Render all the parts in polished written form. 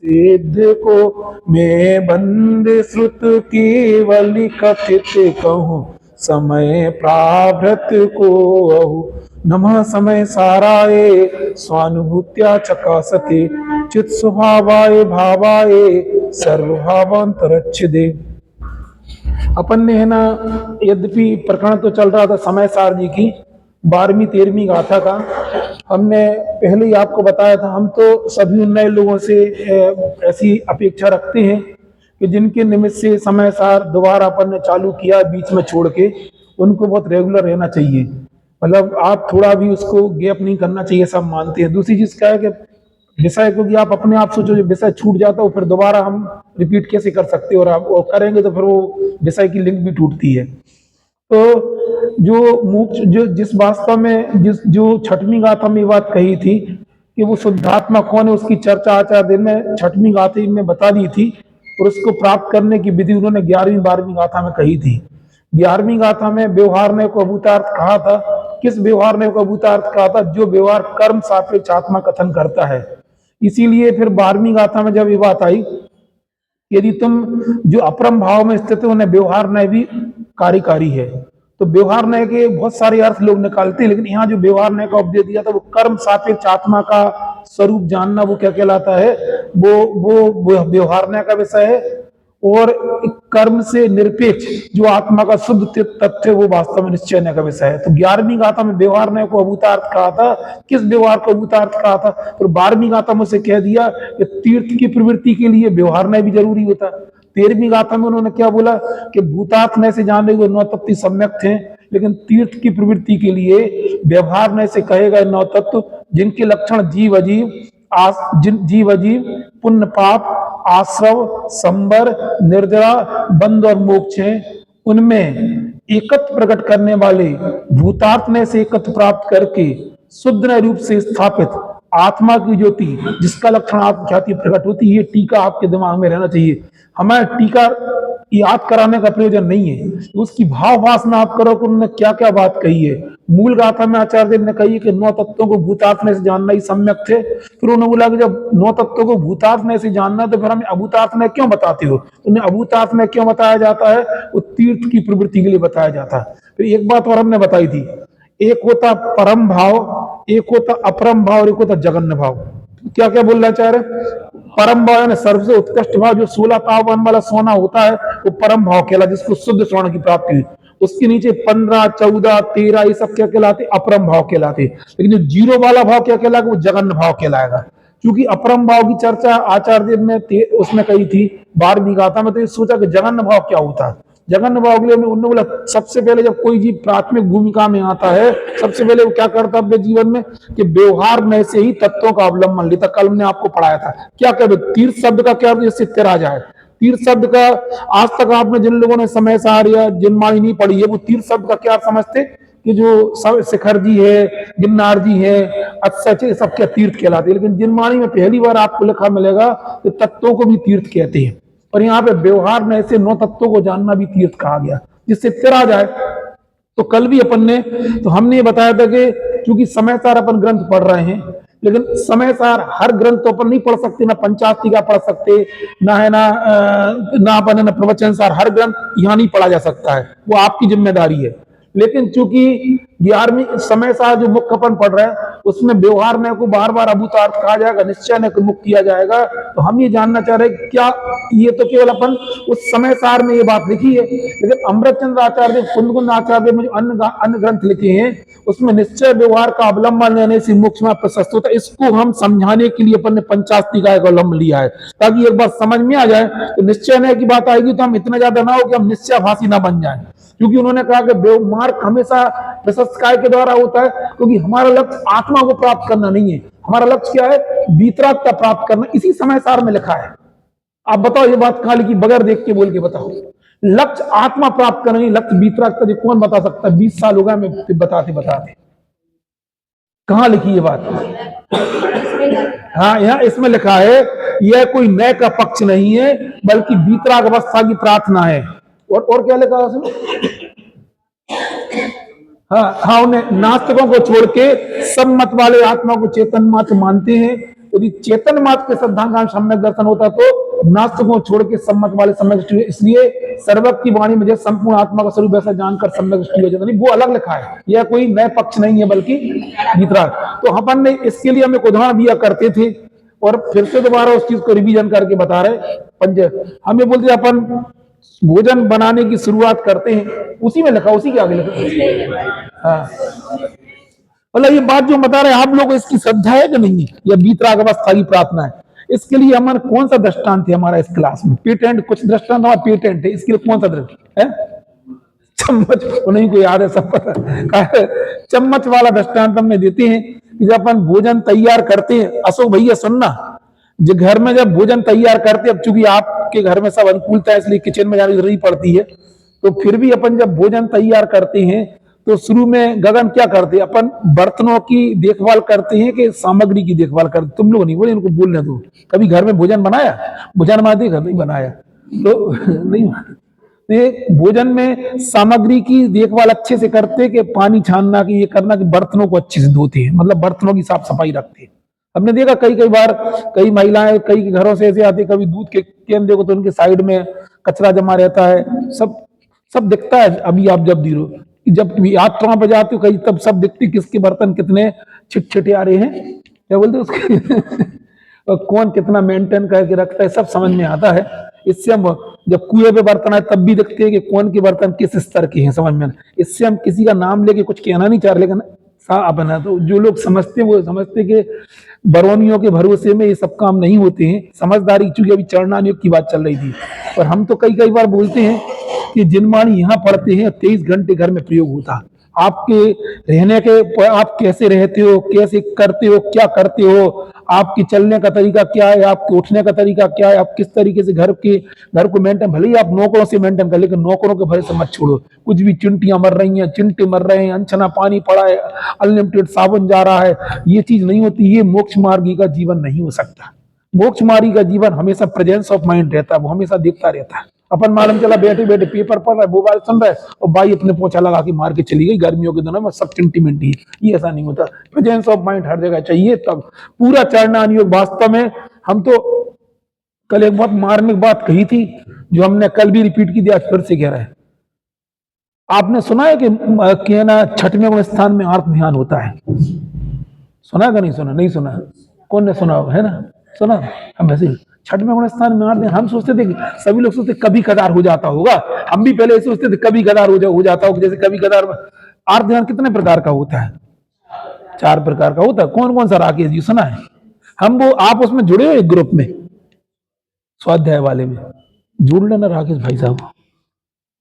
सिद्ध को मैं बंद श्रुत केवल कथित कहूँ, समय प्राभृत को अहु। नमः समय साराय स्वानुभूत्या चकासते, चित स्वभावाय भावाय सर्वभावांतरच्छिदे। अपन ने है ना, यद्यपि प्रकरण तो चल रहा था समय सार जी की 12वीं 13वीं गाथा का, हमने पहले ही आपको बताया था, हम तो सभी नए लोगों से ऐसी अपेक्षा रखते हैं कि जिनके निमित्त से समय सार दोबारा अपन ने चालू किया बीच में छोड़ के, उनको बहुत रेगुलर रहना चाहिए। मतलब आप थोड़ा भी उसको गैप नहीं करना चाहिए, सब मानते हैं। दूसरी चीज क्या है कि विषय, क्योंकि आप अपने आप सोचो जो विषय छूट जाता है फिर दोबारा हम रिपीट कैसे कर सकते हैं, और आप वो करेंगे तो फिर वो विषय की लिंक भी टूटती है। तो जो मोक्ष, जो जिस वास्तव में जो 6वीं गाथा में बात कही थी कि वो शुद्धात्मा कौन है, उसकी चर्चा आचार्य दिन में 6वीं गाथा में बता दी थी, और उसको प्राप्त करने की विधि उन्होंने 11वीं 12वीं गाथा में कही थी। 11वीं गाथा में व्यवहार ने को अभूतार्थ कहा था। किस व्यवहार ने को अभूतार्थ कहा था? जो व्यवहार कर्म सापेक्ष आत्मा कथन करता है। इसीलिए फिर 12वीं गाथा में जब ये बात आई, यदि तुम जो अपरम भाव में स्थित हो, उन्हें व्यवहार न्याय भी कार्यकारी है। तो व्यवहार न्याय के बहुत सारे अर्थ लोग निकालते हैं, लेकिन यहाँ जो व्यवहार न्याय का उपदेश दिया था वो कर्म सापेक्ष आत्मा का स्वरूप जानना, वो क्या कहलाता है? वो व्यवहार न्याय का विषय है। और कर्म से निरपेक्ष जो आत्मा का शुद्ध तथ्य, वो वास्तव में निश्चय न्याय का विषय है। तो 11वीं गाथा में व्यवहार न्याय को अभूतार्थ कहा था। किस व्यवहार को अभूतार्थ कहा था? तो 12वीं गाथा में उसे कह दिया कि तीर्थ की प्रवृत्ति के लिए व्यवहार न्याय भी जरूरी होता। 13वीं गाथा में उन्होंने क्या बोला कि भूतार्थ न्याय से जान रहे नौ तत्व सम्यक थे, लेकिन तीर्थ की प्रवृत्ति के लिए व्यवहार न्याय से कहे गए 9 तत्व, जिनके लक्षण जीव अजीव, जीव अजीव, पुण्य पाप, आश्रव, संबर, निर्जरा, बंध और मोक्ष हैं, उनमें एकत्व प्रकट करने वाले भूतार्थ ने से एकत्व प्राप्त करके शुद्ध रूप से स्थापित आत्मा की ज्योति, जिसका लक्षण आप ख्याति प्रकट होती है, ये टीका आपके दिमाग में रहना चाहिए। हमें टीका याद कराने का प्रयोजन नहीं है, उसकी भाव वासना आप करो कि उन्होंने क्या क्या बात कही है। मूल गाथा में आचार्य देव ने कही कि 9 तत्वों को भूतार्थ में से जानना ही सम्यक थे। फिर उन्होंने बोला कि जब 9 तत्वों को भूतार्थ में से जानना तो फिर हमें अभूतार्थ में क्यों बताते हो? उन्हें अभूतार्थ में क्यों बताया जाता है? वो तीर्थ की प्रवृत्ति के लिए बताया जाता है। फिर एक बात और हमने बताई थी, एक होता परम भाव, एक होता अपरम भाव, और एक होता जगन्य भाव। क्या क्या बोलना चाह रहे? परम भाव यानी सबसे उत्कृष्ट भाव, जो 16 तावन वाला सोना होता है, वो परम भाव कहला, जिसको शुद्ध स्वर्ण की प्राप्ति हुई। उसके नीचे 15, 14, 13 ये सब क्या कहलाते? अपरम भाव कहलाते। लेकिन जो जीरो वाला भाव क्या कहलाएगा? वो जगन्य भाव कहलाएगा। क्योंकि अपरम भाव की चर्चा आचार्य देव ने उसमें कही थी 12वीं गाथा में, तो ये सोचा कि जगन्य भाव क्या होता है। जगन्य भाव के लिए उन्होंने बोला सबसे पहले जब कोई जीव प्राथमिक भूमिका में आता है, सबसे पहले वो क्या करता है अपने जीवन में कि व्यवहार में से ही तत्वों का अवलंबन लेता। कल हमने आपको पढ़ाया था क्या कहते तीर्थ शब्द का क्या, जिससे तेरा जाए। तीर्थ शब्द का आज तक आपने जिन लोगों ने समय सार या जिनमानी नहीं पढ़ी है, वो तीर्थ शब्द का क्या समझते कि जो सब शिखर जी है, गिरनार जी है, अच्छा सब क्या तीर्थ कहलाते हैं। लेकिन जिनमानी में पहली बार आपको लिखा मिलेगा कि तत्वों को भी तीर्थ कहते हैं, और यहाँ पे व्यवहार में ऐसे 9 तत्वों को जानना भी तीर्थ कहा गया, जिससे तेरा जाए। तो कल भी अपन ने, तो हमने ये बताया था कि क्योंकि समय सार अपन ग्रंथ पढ़ रहे हैं, लेकिन समय सार हर ग्रंथ तो अपन नहीं पढ़ सकते, ना पंचास्तिका पढ़ सकते, ना है ना अपन ना प्रवचन सार, हर ग्रंथ यहाँ नहीं पढ़ा जा सकता है, वो आपकी जिम्मेदारी है। लेकिन चूंकि 11वीं समय सार जो मुख्य अपन पढ़ रहे हैं, उसमें व्यवहार ने को बार बार अभूतार्थ कहा जाएगा, निश्चय ने को मुक्त किया जाएगा। तो हम ये जानना चाह रहे हैं क्या ये तो केवल अपन उस समय सार में ये बात लिखी है, लेकिन अमृतचंद्र आचार्य, कुंद आचार्य में जो अन्य ग्रंथ लिखे हैं, उसमें निश्चय व्यवहार का अवलंबन लेने से मोक्ष में प्रशस्त होता है। इसको हम समझाने के लिए अपन ने पंचास्तिका का अवलंबन लिया है, ताकि एक बार समझ में आ जाए। तो निश्चय ने की बात आएगी तो हम इतना ज्यादा ना हो कि हम निश्चय भाषी ना बन जाए, क्योंकि उन्होंने कहा कि मार्ग हमेशा प्रशस्त काय के द्वारा होता है, क्योंकि हमारा लक्ष्य आत्मा को प्राप्त करना नहीं है। हमारा लक्ष्य क्या है? वीतरागता प्राप्त करना। इसी समय सार में लिखा है। आप बताओ ये बात कहां लिखी? बगैर देख के बोल के बताओ। लक्ष्य आत्मा प्राप्त करना नहीं, लक्ष्य वीतरागता जी कौन बता सकता है? 20 साल हो गए मैं बताते बताते। कहां लिखी ये बात? हाँ, यहाँ इसमें लिखा है यह कोई नए का पक्ष नहीं है, बल्कि वीतराग अवस्था की प्रार्थना है। और क्या लिखा उसमें? हाँ, उन्हें नास्तिकों को छोड़ के सब मत वाले आत्मा को चेतन मात्र मानते हैं, यदि चेतन मात्र के सिद्धांत सम्यक दर्शन होता तो नास्तिक को छोड़ के सम्मत वाले सम्यक दृष्टि, इसलिए सर्वज्ञ की वाणी में जैसे संपूर्ण आत्मा का स्वरूप ऐसा जानकर सम्यक दृष्टि हो जाता नहीं, वो अलग लिखा है, यह कोई नए पक्ष नहीं है बल्कि वितराग। तो अपन ने इसके लिए हम एक उदाहरण दिया करते थे और फिर से दोबारा उस चीज को रिवीजन करके बता रहे पंच। हमें बोलते अपन भोजन बनाने की शुरुआत करते हैं, उसी में लिखा, उसी के आगे लिखा। हाँ, मतलब ये बात जो बता रहे हैं आप लोग, इसकी श्रद्धा है कि नहीं है, या बीतराग अवस्था की प्रार्थना है? इसके लिए हमारा कौन सा दृष्टांत है हमारा इस क्लास में? पेटेंट कुछ दृष्टांत हमारा पेटेंट है, इसके लिए कौन सा दृष्टांत है? चम्मच नहीं को याद है, सब पता है। चम्मच वाला दृष्टांत हमने देते हैं कि जब अपन भोजन तैयार करते हैं, अशोक भैया सुनना, जो घर में जब भोजन तैयार करते हैं, अब चूंकि आपके घर में सब अनुकूलता है इसलिए किचन में जाने की जरूरत पड़ती है, तो फिर भी अपन जब भोजन तैयार करते हैं तो शुरू में गगन क्या करते हैं, अपन बर्तनों की देखभाल करते हैं कि सामग्री की देखभाल करते? तुम लोग नहीं बोले, इनको बोलने दो। कभी घर में भोजन बनाया? भोजन बना देखा नहीं बनाया तो नहीं। भोजन में सामग्री की देखभाल अच्छे से करते कि पानी छानना की ये करना कि बर्तनों को अच्छे से धोते हैं, मतलब बर्तनों की साफ सफाई रखते हैं। हमने देखा कई बार कई महिलाएं कई घरों से ऐसे आती, कभी दूध के केन देखो तो उनके साइड में कचरा जमा रहता है, सब दिखता है। अभी आप जब यात्राओं पर जाते हो कहीं, तब सब दिखती किसके बर्तन कितने छिटछिटे आ रहे हैं, क्या बोलते उसके कौन कितना मेंटेन करके रखता है, सब समझ में आता है। इससे हम जब कुएं पे बर्तन आए तब भी देखते हैं कि कौन के बर्तन किस स्तर के हैं, समझ में। इससे हम किसी का नाम लेके कुछ कहना नहीं चाह रहे, लेकिन अपना तो जो लोग समझते हैं वो समझते कि बरौनियों के भरोसे में ये सब काम नहीं होते हैं। समझदारी, चूंकि अभी चरणान योग की बात चल रही थी, और हम तो कई बार बोलते हैं कि जिनवाणी यहाँ पढ़ते हैं 23 घंटे घर में प्रयोग होता। आपके रहने के, आप कैसे रहते हो, कैसे करते हो, क्या करते हो, आपके चलने का तरीका क्या है, आपके उठने का तरीका क्या है, आप किस तरीके से घर को मेंटेन, भले ही आप नौकरों से मेंटेन कर, लेकिन नौकरों के भरोसे मत छोड़ो। कुछ भी चिंटियां मर रही हैं, चिंटे मर रहे हैं, अनछना पानी पड़ा है, अनलिमिटेड साबुन जा रहा है, ये चीज नहीं होती। ये मोक्ष मार्गी का जीवन नहीं हो सकता। मोक्ष मार्गी का जीवन हमेशा प्रेजेंस ऑफ माइंड रहता है, वो हमेशा देखता रहता है। अपन मालूम चला बैठे बैठे पेपर पढ़ रहा है, मोबाइल सुन रहा है, और बाई अपने पोछा लगा के मार के चली गई। गर्मियों के दिनों में सब चिंटी, ये ऐसा नहीं होता। प्रेजेंस ऑफ माइंड हर जगह चाहिए, तब पूरा चरणान योग वास्तव में। हम तो कल एक बहुत मार्मिक बात कही थी जो हमने कल भी रिपीट की थी, आज फिर से कह रहे हैं। आपने सुना है कि ना छठवें गुण स्थान में आर्त ध्यान होता है? सुना है कि नहीं सुना? नहीं सुना? कौन ने सुना है ना? सुना? हम ऐसे छठवें गुण स्थान में आर्त, हम सोचते थे, सभी लोग सोचते कभी कदार हो जाता होगा। हम भी पहले सोचते थे कभी कदार हो जाता होगा, जैसे कभी कदार। आर्त ध्यान कितने प्रकार का होता है? 4 प्रकार का होता है। कौन कौन सा राकेश जी सुना है? आप उसमें जुड़े हो एक ग्रुप में, स्वाध्याय वाले में? जुड़ लेना राकेश भाई साहब,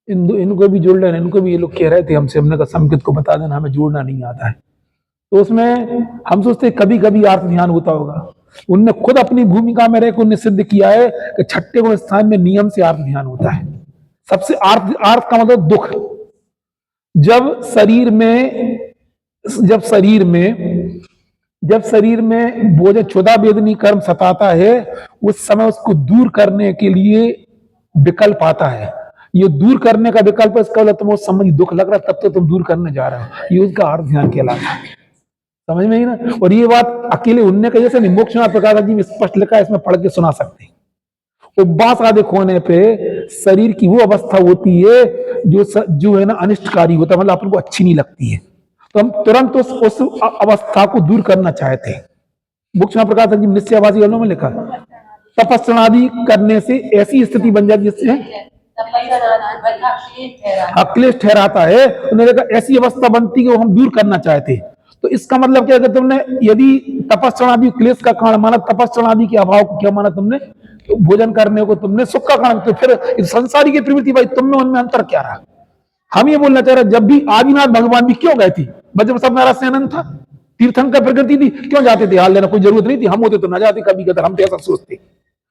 इनको भी जुड़ लेना। इनको भी ये लोग कह रहे थे हमसे, हमने कहा संकेत को बता देना, हमें जुड़ना नहीं आता है। तो उसमें हम सोचते कभी कभी आर्त ध्यान होता होगा। उनने खुद अपनी भूमिका में रहकर उन्हें सिद्ध किया है कि छठे गुण स्थान में नियम से आर्त ध्यान होता है। सबसे आर्त का मतलब दुख। जब शरीर में बोझ क्षुधा वेदनी कर्म सताता है, उस समय उसको दूर करने के लिए विकल्प आता है। ये दूर करने का विकल्प है, इसका मतलब तुम उस समय दुख लग रहा है, तब तो तुम दूर करने जा रहे हो, ये उसका आर्त ध्यान कहलाता है। समझ में ही ना? और ये बात अकेले उनने कही ऐसे नहीं, मोक्ष प्रकाश जी में स्पष्ट लिखा है, इसमें पढ़ के सुना सकते हैं। उपवास आदि होने पे शरीर की वो अवस्था होती है जो है ना अनिष्टकारी होता है, मतलब अपन को अच्छी नहीं लगती है, तो हम तुरंत उस अवस्था को दूर करना चाहते हैं। मोक्ष प्रकाश जी निश्चयवासी में लिखा, तपस्या करने से ऐसी स्थिति बन जाती है जिससे क्लेश ठहराता है। उन्होंने कहा ऐसी अवस्था बनती है वो हम दूर करना चाहते हैं। तो इसका मतलब क्या है कि तुमने यदि तपस्या क्लेश का कारण माना, तपस्या के अभाव को क्या माना तुमने? तो भोजन करने को तुमने सुख का कारण, तो फिर संसारी की प्रवृत्ति भाई तुम में उनमें अंतर क्या रहा? हम ये बोलना चाह रहे, जब भी आदिनाथ भगवान भी क्यों गए थे? जब सब मेरा सेनन था, तीर्थंकर प्रकृति थी, क्यों जाते थे? हाल लेना कोई जरूरत नहीं थी, हम होते तो ना जाते कभी कदर, हम तो ऐसा सोचते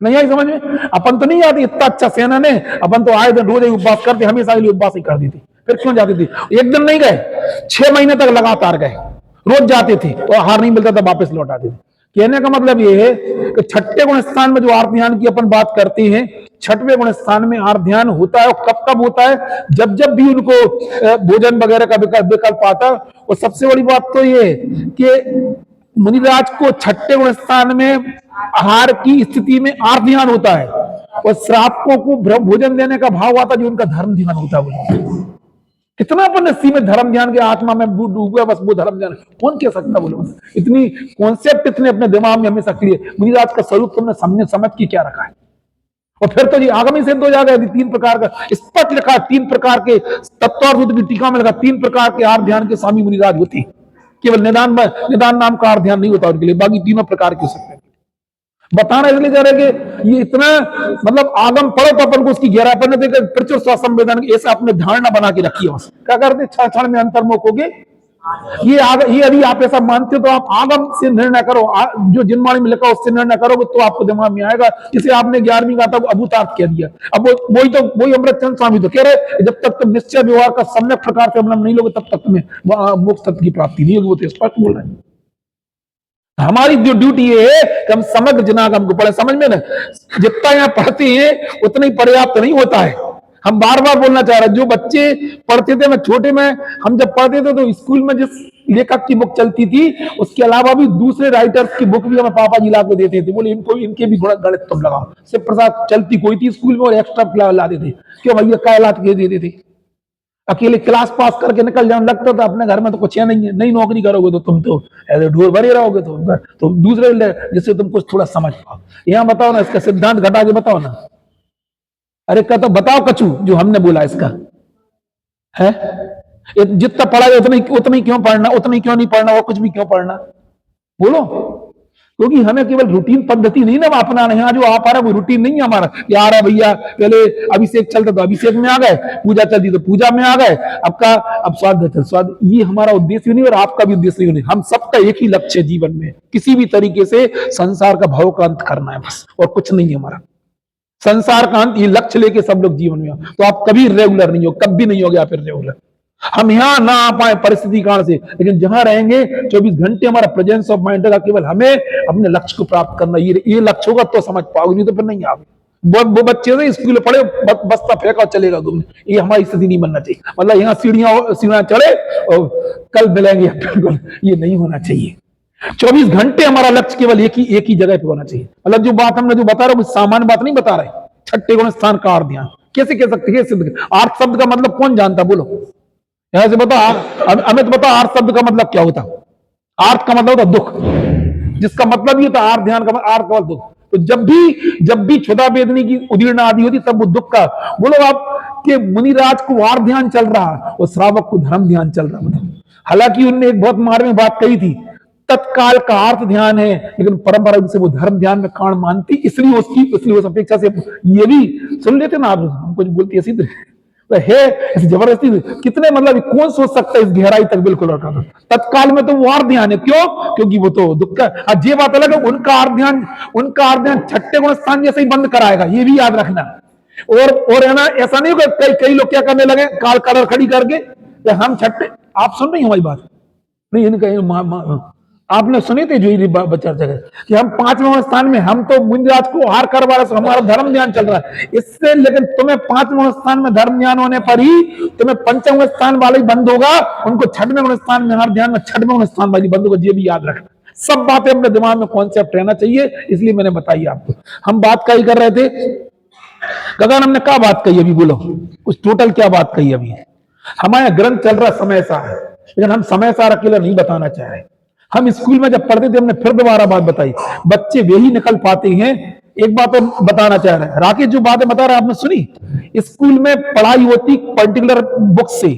नहीं आई समझ में। अपन तो नहीं जाते, इतना अच्छा सेना ने, अपन तो आए दिन रोज उपवास करते, हमेशा के लिए उपवास ही कर देते, फिर क्यों जाते थे? एक दिन नहीं गए, 6 महीने तक लगातार गए, रोज जाते थे और हार नहीं मिलता था वापस लौट आते थे। कहने का मतलब ये है कि छठे गुण स्थान में जो आर्त ध्यान की अपन बात करते हैं, छठवें गुण स्थान में आर्त ध्यान होता है। और कब कब होता है? जब भी उनको भोजन वगैरह का विकल्प आता है। और सबसे बड़ी बात तो ये कि मुनिराज को छठे गुण स्थान में आहार की स्थिति में आर्थ ध्यान होता है, और श्रावकों को भोजन देने का भाव आता है जो उनका धर्म ध्यान होता है। कितना अपन नसीब में धर्म ध्यान के आत्मा में डूब गया, बस वो धर्म ध्यान कौन कह सकता बोलो। इतनी कॉन्सेप्ट इतने अपने दिमाग में हमेशा क्लियर। मुनिराज का स्वरूप तुमने समझ के क्या रखा है, और फिर तो ये आगमी सिद्ध हो जाएगा। यदि 3 प्रकार का स्पष्ट लिखा, 3 प्रकार के तत्वार्थ की टीका में लिखा, 3 प्रकार के आर्थ ध्यान के स्वामी मुनिराज होते, केवल निदान नाम का आर्थ ध्यान नहीं होता उनके लिए, बाकी तीनों प्रकार के सकते हैं। बताना इसलिए जा रहे कि ये इतना मतलब आगम पढ़ो तो अपन को उसकी गहरापन देकर प्रचुर स्वसंवेदन ऐसा अपने धारणा बना के रखिए। बस क्या करते, क्षण में अंतर्मुख होगे। ये यदि आप ऐसा मानते हो तो आप आगम से निर्णय करो, जो जिनवाणी में लिखा उससे निर्णय करोगे तो आपको दिमाग में आएगा। जिसे आपने 11वीं गाथा को अभूतार्थ कह दिया, अब वही अमृतचंद स्वामी तो कह रहे जब तक तुम निश्चय व्यवहार का सम्यक प्रकार से अवलंबन नहीं लोगे तब तक तुम्हें मोक्ष तत्व की प्राप्ति नहीं होगी। वो तो स्पष्ट बोल रहे हैं। हमारी जो ड्यूटी ये है कि हम समग्र जनागम को पढ़े। समझ में ना, जितना यहाँ पढ़ते हैं उतना ही पर्याप्त नहीं होता है। हम बार बार बोलना चाह रहे हैं, जो बच्चे पढ़ते थे, मैं छोटे में हम जब पढ़ते थे तो स्कूल में जिस लेखक की बुक चलती थी उसके अलावा भी दूसरे राइटर्स की बुक भी हमें पापा जी ला के देते थे। बोले इनको इनके भी गणित तुम लगाओ। शिव प्रसाद चलती कोई थी स्कूल में और एक्स्ट्रा ला देते। क्यों भैया काय ला के देते थे। अकेले क्लास पास करके निकल जाने लगता था, अपने घर में तो कुछ है नहीं है, नई नौकरी करोगे तो तुम तो ऐसे ढोर भरे रहोगे, तो दूसरे जिससे तुम कुछ थोड़ा समझ पाओ। यहाँ बताओ ना, इसका सिद्धांत घटा के बताओ ना। अरे का तो बताओ कछु जो हमने बोला इसका है। जितना पढ़ा है उतना ही क्यों पढ़ना, उतना ही क्यों नहीं पढ़ना, और कुछ भी क्यों पढ़ना बोलो। क्योंकि हमें केवल रूटीन पद्धति नहीं ना अपनाना है। जो आप आ रहा है वो रूटीन नहीं है हमारा। यार है भैया पहले अभिषेक चलता तो अभिषेक में आ गए, पूजा चलती तो पूजा में आ गए, अब स्वाद चल स्वाद। ये हमारा उद्देश्य नहीं और आपका भी उद्देश्य नहीं। हम सबका एक ही लक्ष्य है जीवन में, किसी भी तरीके से संसार का भाव का अंत करना है बस, और कुछ नहीं है हमारा। संसार का अंत ये लक्ष्य लेके सब लोग जीवन में हो तो आप कभी रेगुलर नहीं हो, कभी नहीं हो गया फिर रेगुलर। हम यहां ना आ पाए परिस्थिति कारण से, लेकिन जहां रहेंगे 24 घंटे हमारा प्रेजेंस ऑफ माइंड का केवल हमें अपने लक्ष्य को प्राप्त करना। ये लक्ष्य होगा तो समझ पाओगे, नहीं तो फिर नहीं आओगे। वो बच्चे से स्कूल में पढ़े बस्ता फेंका और चलेगा घूमने, ये हमारी स्थिति नहीं बनना चाहिए। मतलब यहाँ सीढ़ियां चढ़े और कल मिलेंगे, बिल्कुल ये नहीं होना चाहिए। 24 घंटे हमारा लक्ष्य केवल एक ही जगह पे होना चाहिए। मतलब जो बात हमने जो बता रहे हो सामान्य बात नहीं बता रहे। छठे गुण स्थान का अर्थ ध्यान कैसे कह सकते हैं सिद्ध। अर्थ शब्द का मतलब कौन जानता बोलो, यहां से बताओ। अमित बताओ अर्थ शब्द का मतलब क्या होता। अर्थ का मतलब होता दुख, जिसका मतलब ये होता अर्थ ध्यान का अर्थ का दुख। तो जब भी क्षुधा वेदनी की उदीर्ण आदि होती तब वो दुख का बोलो आप कि मुनिराज को अर्थ ध्यान चल रहा और श्रावक को धर्म ध्यान चल रहा। मतलब हालांकि उनने एक बहुत मार्मिक बात कही थी, तत्काल का अर्थ ध्यान है लेकिन परंपरा से वो धर्म ध्यान में कारण मानती, इसलिए उस अपेक्षा से ये भी सुन लेते ना। आप हम कुछ बोलती ऐसी है जबरदस्ती कितने, मतलब कौन सोच सकता है इस गहराई तक। बिल्कुल तत्काल में तो वो अर्थ ध्यान है, क्यों? क्योंकि वो तो दुख का। ये बात अलग है, उनका अर्थ ध्यान छठे गुण स्थान जैसे ही बंद कराएगा, ये भी याद रखना। और है ना, ऐसा नहीं होगा कई लोग क्या करने लगे काल कलर खड़ी करके हम छठे। आप सुन रही हमारी बात नहीं, इनका आपने सुने थे जो चर्चा कि हम 5वें स्थान में, हम तो मुनिराज को हार करवा रहे, हमारा धर्म ध्यान चल रहा है इससे। लेकिन तुम्हें 5वें स्थान में धर्म ध्यान होने पर ही तुम्हें 5वें स्थान वाला ही बंद होगा, उनको 6वें स्थान में हर ध्यान में 6वें स्थान वाली बंद होगा। ये भी याद रखना, सब बातें अपने दिमाग में कॉन्सेप्ट रहना चाहिए, इसलिए मैंने बताई आपको। हम बात क्या ही कर रहे थे गगन, हमने क्या बात कही अभी बोलो कुछ टोटल क्या बात कही अभी। हमारा ग्रंथ चल रहा समय सार, लेकिन हम समय सार अकेला नहीं बताना चाह रहे। हम स्कूल में जब पढ़ते थे हमने फिर दोबारा बात बताई, बच्चे वे ही निकल पाते हैं। एक बात और बताना चाह रहे हैं, राकेश जो बातें बता रहे हैं आपने सुनी। स्कूल में पढ़ाई होती पर्टिकुलर बुक से,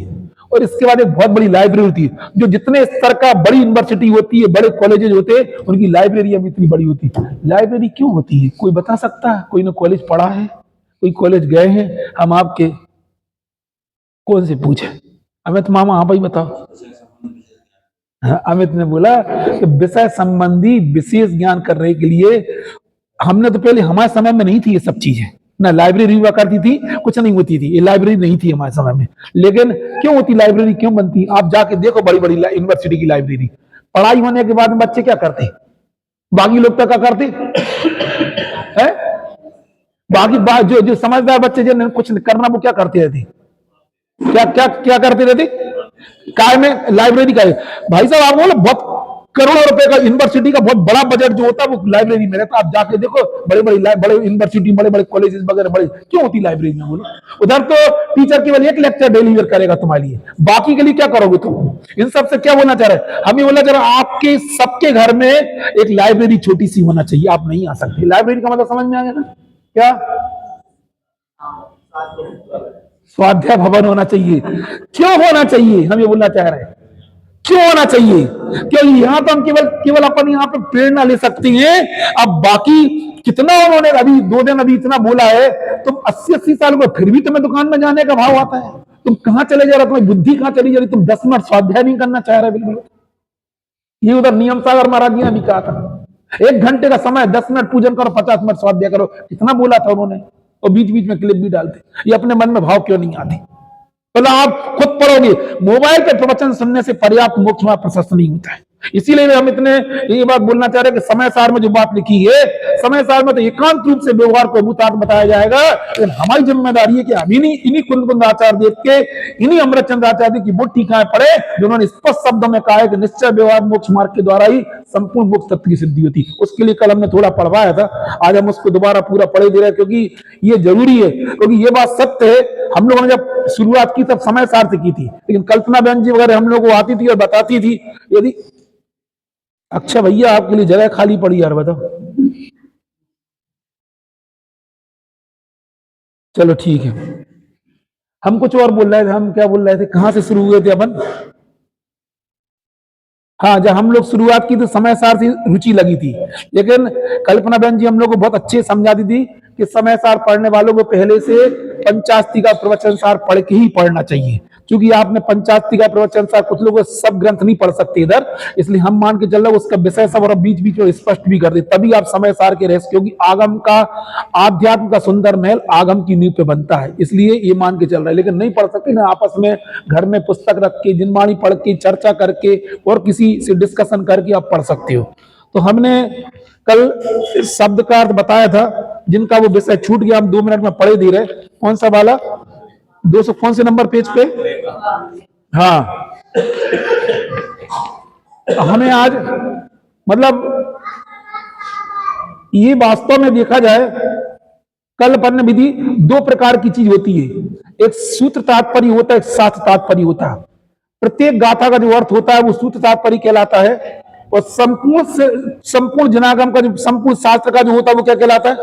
और इसके बाद एक बहुत बड़ी लाइब्रेरी होती है। जो जितने स्तर का बड़ी यूनिवर्सिटी होती है, बड़े कॉलेजेस होते हैं, उनकी लाइब्रेरी अब इतनी बड़ी होती है। लाइब्रेरी क्यों होती है कोई बता सकता है? कोई ने कॉलेज पढ़ा है, कोई कॉलेज गए हैं? हम आपके कौन से पूछे? अमित मामा आप ही बताओ। अमित ने बोला कि विषय संबंधी विशेष ज्ञान करने के लिए हमने तो पहले, हमारे समय में नहीं थी ये सब चीजें, ना लाइब्रेरी हुआ करती थी, कुछ नहीं होती थी, ये लाइब्रेरी नहीं थी हमारे समय में। लेकिन क्यों होती लाइब्रेरी, क्यों बनती? आप जाके देखो बड़ी बड़ी यूनिवर्सिटी की लाइब्रेरी। पढ़ाई होने के बाद में बच्चे क्या करते, बाकी लोग क्या करते हैं? बाकी जो समझदार बच्चे जो कुछ करना वो क्या करते रहते, क्या करते रहते? काय में लाइब्रेरी का भाई साहब आप बोलो बहुत करोड़ों रुपए का यूनिवर्सिटी का बहुत बड़ा बजट जो होता है वो लाइब्रेरी में रहता है। आप जाके देखो, बड़े बड़े यूनिवर्सिटी, बड़े बड़े कॉलेजेस वगैरह बड़े क्यों होती लाइब्रेरी में, बोलो। उधर तो टीचर केवल एक लेक्चर डिलीवर करेगा तुम्हारे लिए, बाकी के लिए क्या करोगे तुम? इन सब से क्या बोलना चाह रहे हैं? हम ये बोलना चाह रहे हैं आपके सबके घर में एक लाइब्रेरी छोटी सी होना चाहिए। आप नहीं आ सकते। लाइब्रेरी का मतलब समझ में आ गया ना? क्या स्वाध्याय भवन होना चाहिए। क्यों होना चाहिए, हम ये बोलना चाह रहे हैं, क्यों होना चाहिए? क्योंकि यहां तो हम केवल केवल अपन यहां पे प्रेरणा ले सकते हैं। अब बाकी कितना उन्होंने अभी 2 दिन अभी इतना बोला है, तुम 80-80 साल को फिर भी तुम्हें दुकान में जाने का भाव आता है। तुम कहां चले जा रहे, तुम्हारी बुद्धि कहां चली जा रही? तुम 10 मिनट स्वाध्याय नहीं करना चाह रहे। बिल्कुल ये उधर नियम सागर महाराज जी ने भी कहा था, 1 घंटे का समय, 10 मिनट पूजन करो, 50 मिनट स्वाध्याय करो। कितना बोला था उन्होंने, और बीच बीच में क्लिप भी डालते। ये अपने मन में भाव क्यों नहीं आते? पहले आप खुद पढ़ोगे। मोबाइल पे प्रवचन सुनने से पर्याप्त मोक्ष मार्ग प्रशस्त नहीं होता है। इसीलिए हम इतने ये बात बोलना चाह रहे हैं कि समय सार में जो बात लिखी है, समय सार में तो एकांत रूप से व्यवहार को अभूतार्थ बताया जाएगा। लेकिन हमारी जिम्मेदारी है कि हम इन्हीं कुंद आचार्य देव के, इन्हीं अमृतचंद्र आचार्य की वो टीकाएं पढ़े जिन्होंने स्पष्ट शब्दों में कहा है कि निश्चय व्यवहार मोक्ष मार्ग के द्वारा ही संपूर्ण मोक्ष तत्व की सिद्धि होती। उसके लिए कल हमने थोड़ा पढ़वाया था, आज हम उसको दोबारा पूरा पढ़े दे रहे हैं, क्योंकि ये जरूरी है। क्योंकि ये बात सत्य है, हम लोगों ने जब शुरुआत की तब समय सार से की थी, लेकिन कल्पना बहन जी वगैरह हम लोग को आती थी और बताती थी। यदि अच्छा भैया आपके लिए जगह खाली पड़ी यार, बताओ। चलो ठीक है, हम कुछ और बोल रहे थे। हम क्या बोल रहे थे, कहां से शुरू हुए थे अपन? हाँ, जब हम लोग शुरुआत की तो समय सार से रुचि लगी थी, लेकिन कल्पना बहन जी हम लोग को बहुत अच्छे समझाती थी कि समय सार पढ़ने वालों को पहले से पंचास्ती का प्रवचन सार पढ़ के ही पढ़ना चाहिए। क्योंकि आपने पंचास्ती का प्रवचन सार, कुछ लोग सब ग्रंथ नहीं पढ़ सकते इधर, इसलिए हम मान के चल रहे उसका विषय सब और बीच बीच में स्पष्ट भी कर दे, तभी आप समय सार के रहस्य। क्योंकि आगम का, आध्यात्म का सुंदर महल आगम की नींव पे बनता है, इसलिए ये मान के चल रहा है। लेकिन नहीं पढ़ सकते ना, आपस में घर में पुस्तक रख के, जिनवाणी पढ़ के, चर्चा करके और किसी से डिस्कशन करके आप पढ़ सकते हो। तो हमने कल शब्द का अर्थ बताया था, जिनका वो विषय छूट गया, हम 2 मिनट में पढ़े दे रहे। कौन सा वाला? 200 कौन से नंबर पेज पे? हाँ, हमें आज मतलब ये वास्तव में देखा जाए, कल अपन विधि 2 प्रकार की चीज होती है, एक सूत्र तात्पर्य होता है, एक शास्त्र तात्पर्य होता है। प्रत्येक गाथा का जो अर्थ होता है वो सूत्र तात्पर्य कहलाता है, और संपूर्ण जनागम का जो संपूर्ण शास्त्र का जो होता है वो क्या कहलाता है?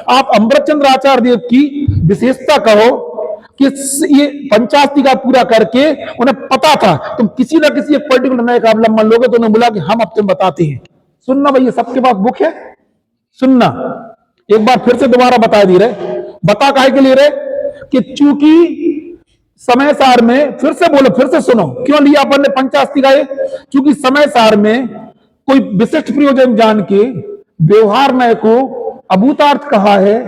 आप अमृतचंद्र आचार्य देव की विशेषता कहो कि ये पंचास्ती का पूरा करके उन्हें पता था तुम किसी ना किसी एक पर्टिकुलर नए का अवलंबन लोगे, तो उन्हें बोला कि हम अब तुम बताते हैं। सुनना भैया, सबके पास बुक है, सुनना। एक बार फिर से दोबारा बता दी रहे, बता काहे के लिए रहे कि चूंकि समय सार में, फिर से बोलो, फिर से सुनो, क्यों लिया अपन ने पंचास्ती का? क्योंकि समय सार में कोई विशिष्ट प्रयोजन जान के व्यवहार नय को अभूतार्थ कहा है,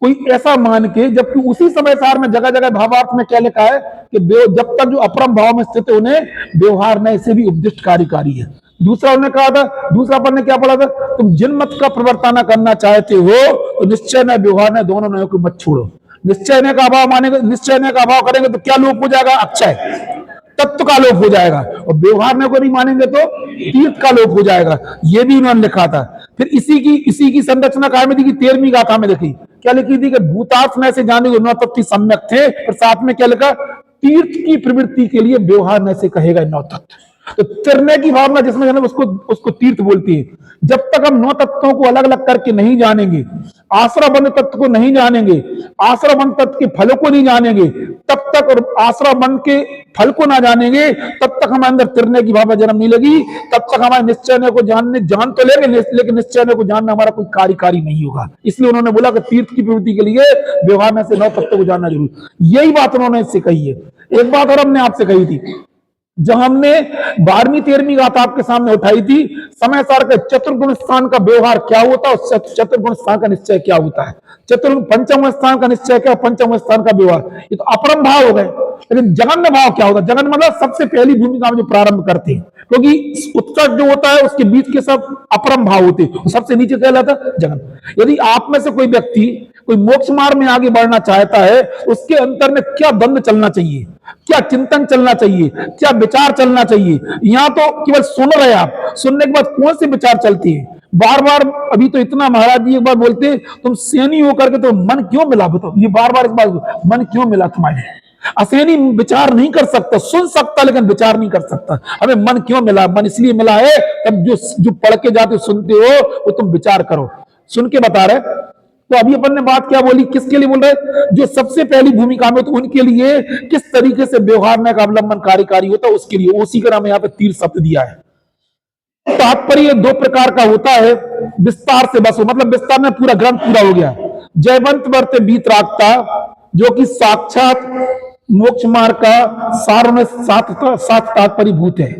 कोई ऐसा मान के, जबकि उसी समय सार में जगह जगह भावार्थ में क्या लिखा है कि जब तक जो अपरम भाव में स्थित है उन्हें व्यवहार नय से भी उपदिष्ट कार्यकारी है। दूसरा उन्होंने कहा था, दूसरा अपन ने क्या पढ़ा था, तुम जिन मत का प्रवर्तन करना चाहते हो तो निश्चय न व्यवहार न दोनों नयों को मत छोड़ो। निश्चय ने का अभाव मानेंगे, निश्चय ने का अभाव करेंगे तो क्या लोप हो जाएगा? अक्षय तत्व का लोप हो जाएगा, और व्यवहार ने को नहीं मानेंगे तो तीर्थ का लोप हो जाएगा। ये भी उन्होंने लिखा था। फिर इसी की संरचना कहा में थी कि 13वीं गाथा में लिखी, क्या लिखी थी कि भूतार्थ में से जाने को नौ तत्व सम्यक थे, और साथ में क्या लिखा? तीर्थ की प्रवृत्ति के लिए व्यवहार में से कहेगा 9 तत्व। तो तिरने की भावना जिसमें उसको तीर्थ बोलती है। जब तक हम 9 तत्वों को अलग अलग करके नहीं जानेंगे, आश्रय बंध तत्व को नहीं जानेंगे, आश्रय बंध तत्व के फलों को नहीं जानेंगे, तब तक, और आश्रय बंध के फल को ना जानेंगे तब तक हमारे अंदर तिरने की भावना जन्म नहीं लगी। तब तक हमारे निश्चय को जान तो लेंगे, लेकिन निश्चय को जानना हमारा कोई कार्यकारी नहीं होगा। इसलिए उन्होंने बोला कि तीर्थ की प्रवृत्ति के लिए व्यवहार में से 9 तत्वों को जानना जरूरी। यही बात उन्होंने इससे कही है। एक बात और हमने आपसे कही थी, जब हमने 12वीं 13वीं गाथा आपके सामने उठाई थी, समय सार का चतुर्गुण स्थान का व्यवहार क्या होता है, चतुर्गुण स्थान का निश्चय क्या होता है, पंचम स्थान का निश्चय क्या, पंचम स्थान का व्यवहार, ये तो अपरम भाव हो गए। लेकिन जगन भाव क्या होता है? जगन मतलब सबसे पहली भूमिका में जो प्रारंभ करते हैं, क्योंकि उत्कर्ष जो होता है उसके बीच के सब अपरम भाव होते हैं, सबसे नीचे क्या कहलाता है? जगन। यदि आप में से कोई व्यक्ति कोई मोक्ष मार्ग में आगे बढ़ना चाहता है, उसके अंतर में क्या द्वंद चलना चाहिए, क्या चिंतन चलना चाहिए, क्या विचार चलना चाहिए। यहां तो केवल सुन रहे आप, सुनने के बाद कौन से विचार चलती है बार बार। अभी तो इतना महाराज जी एक बार बोलते, तुम सैनी होकर के तो मन क्यों मिला, बताओ, ये बार बार इस बात, मन क्यों मिला तुम्हारे। असैनी विचार नहीं कर सकता, सुन सकता लेकिन विचार नहीं कर सकता। हमें मन क्यों मिला, मन इसलिए मिला है तब जो पढ़ के जाते सुनते हो वो तुम विचार करो, सुन के बता रहे। तो अभी अपन ने बात क्या बोली, किसके लिए बोल रहे, जो सबसे पहली भूमिका में, तो उनके लिए किस तरीके से व्यवहार में का अवलंबन कार्यकारी होता है, उसके लिए उसी का नाम यहाँ पे तीर शब्द दिया है। तात्पर्य दो प्रकार का होता है, विस्तार से बस, मतलब विस्तार में पूरा ग्रंथ पूरा हो गया। जयवंत वर्त बीतरागता, जो कि साक्षात मोक्ष मार्ग का सार में सात तात्पर्यभूत है।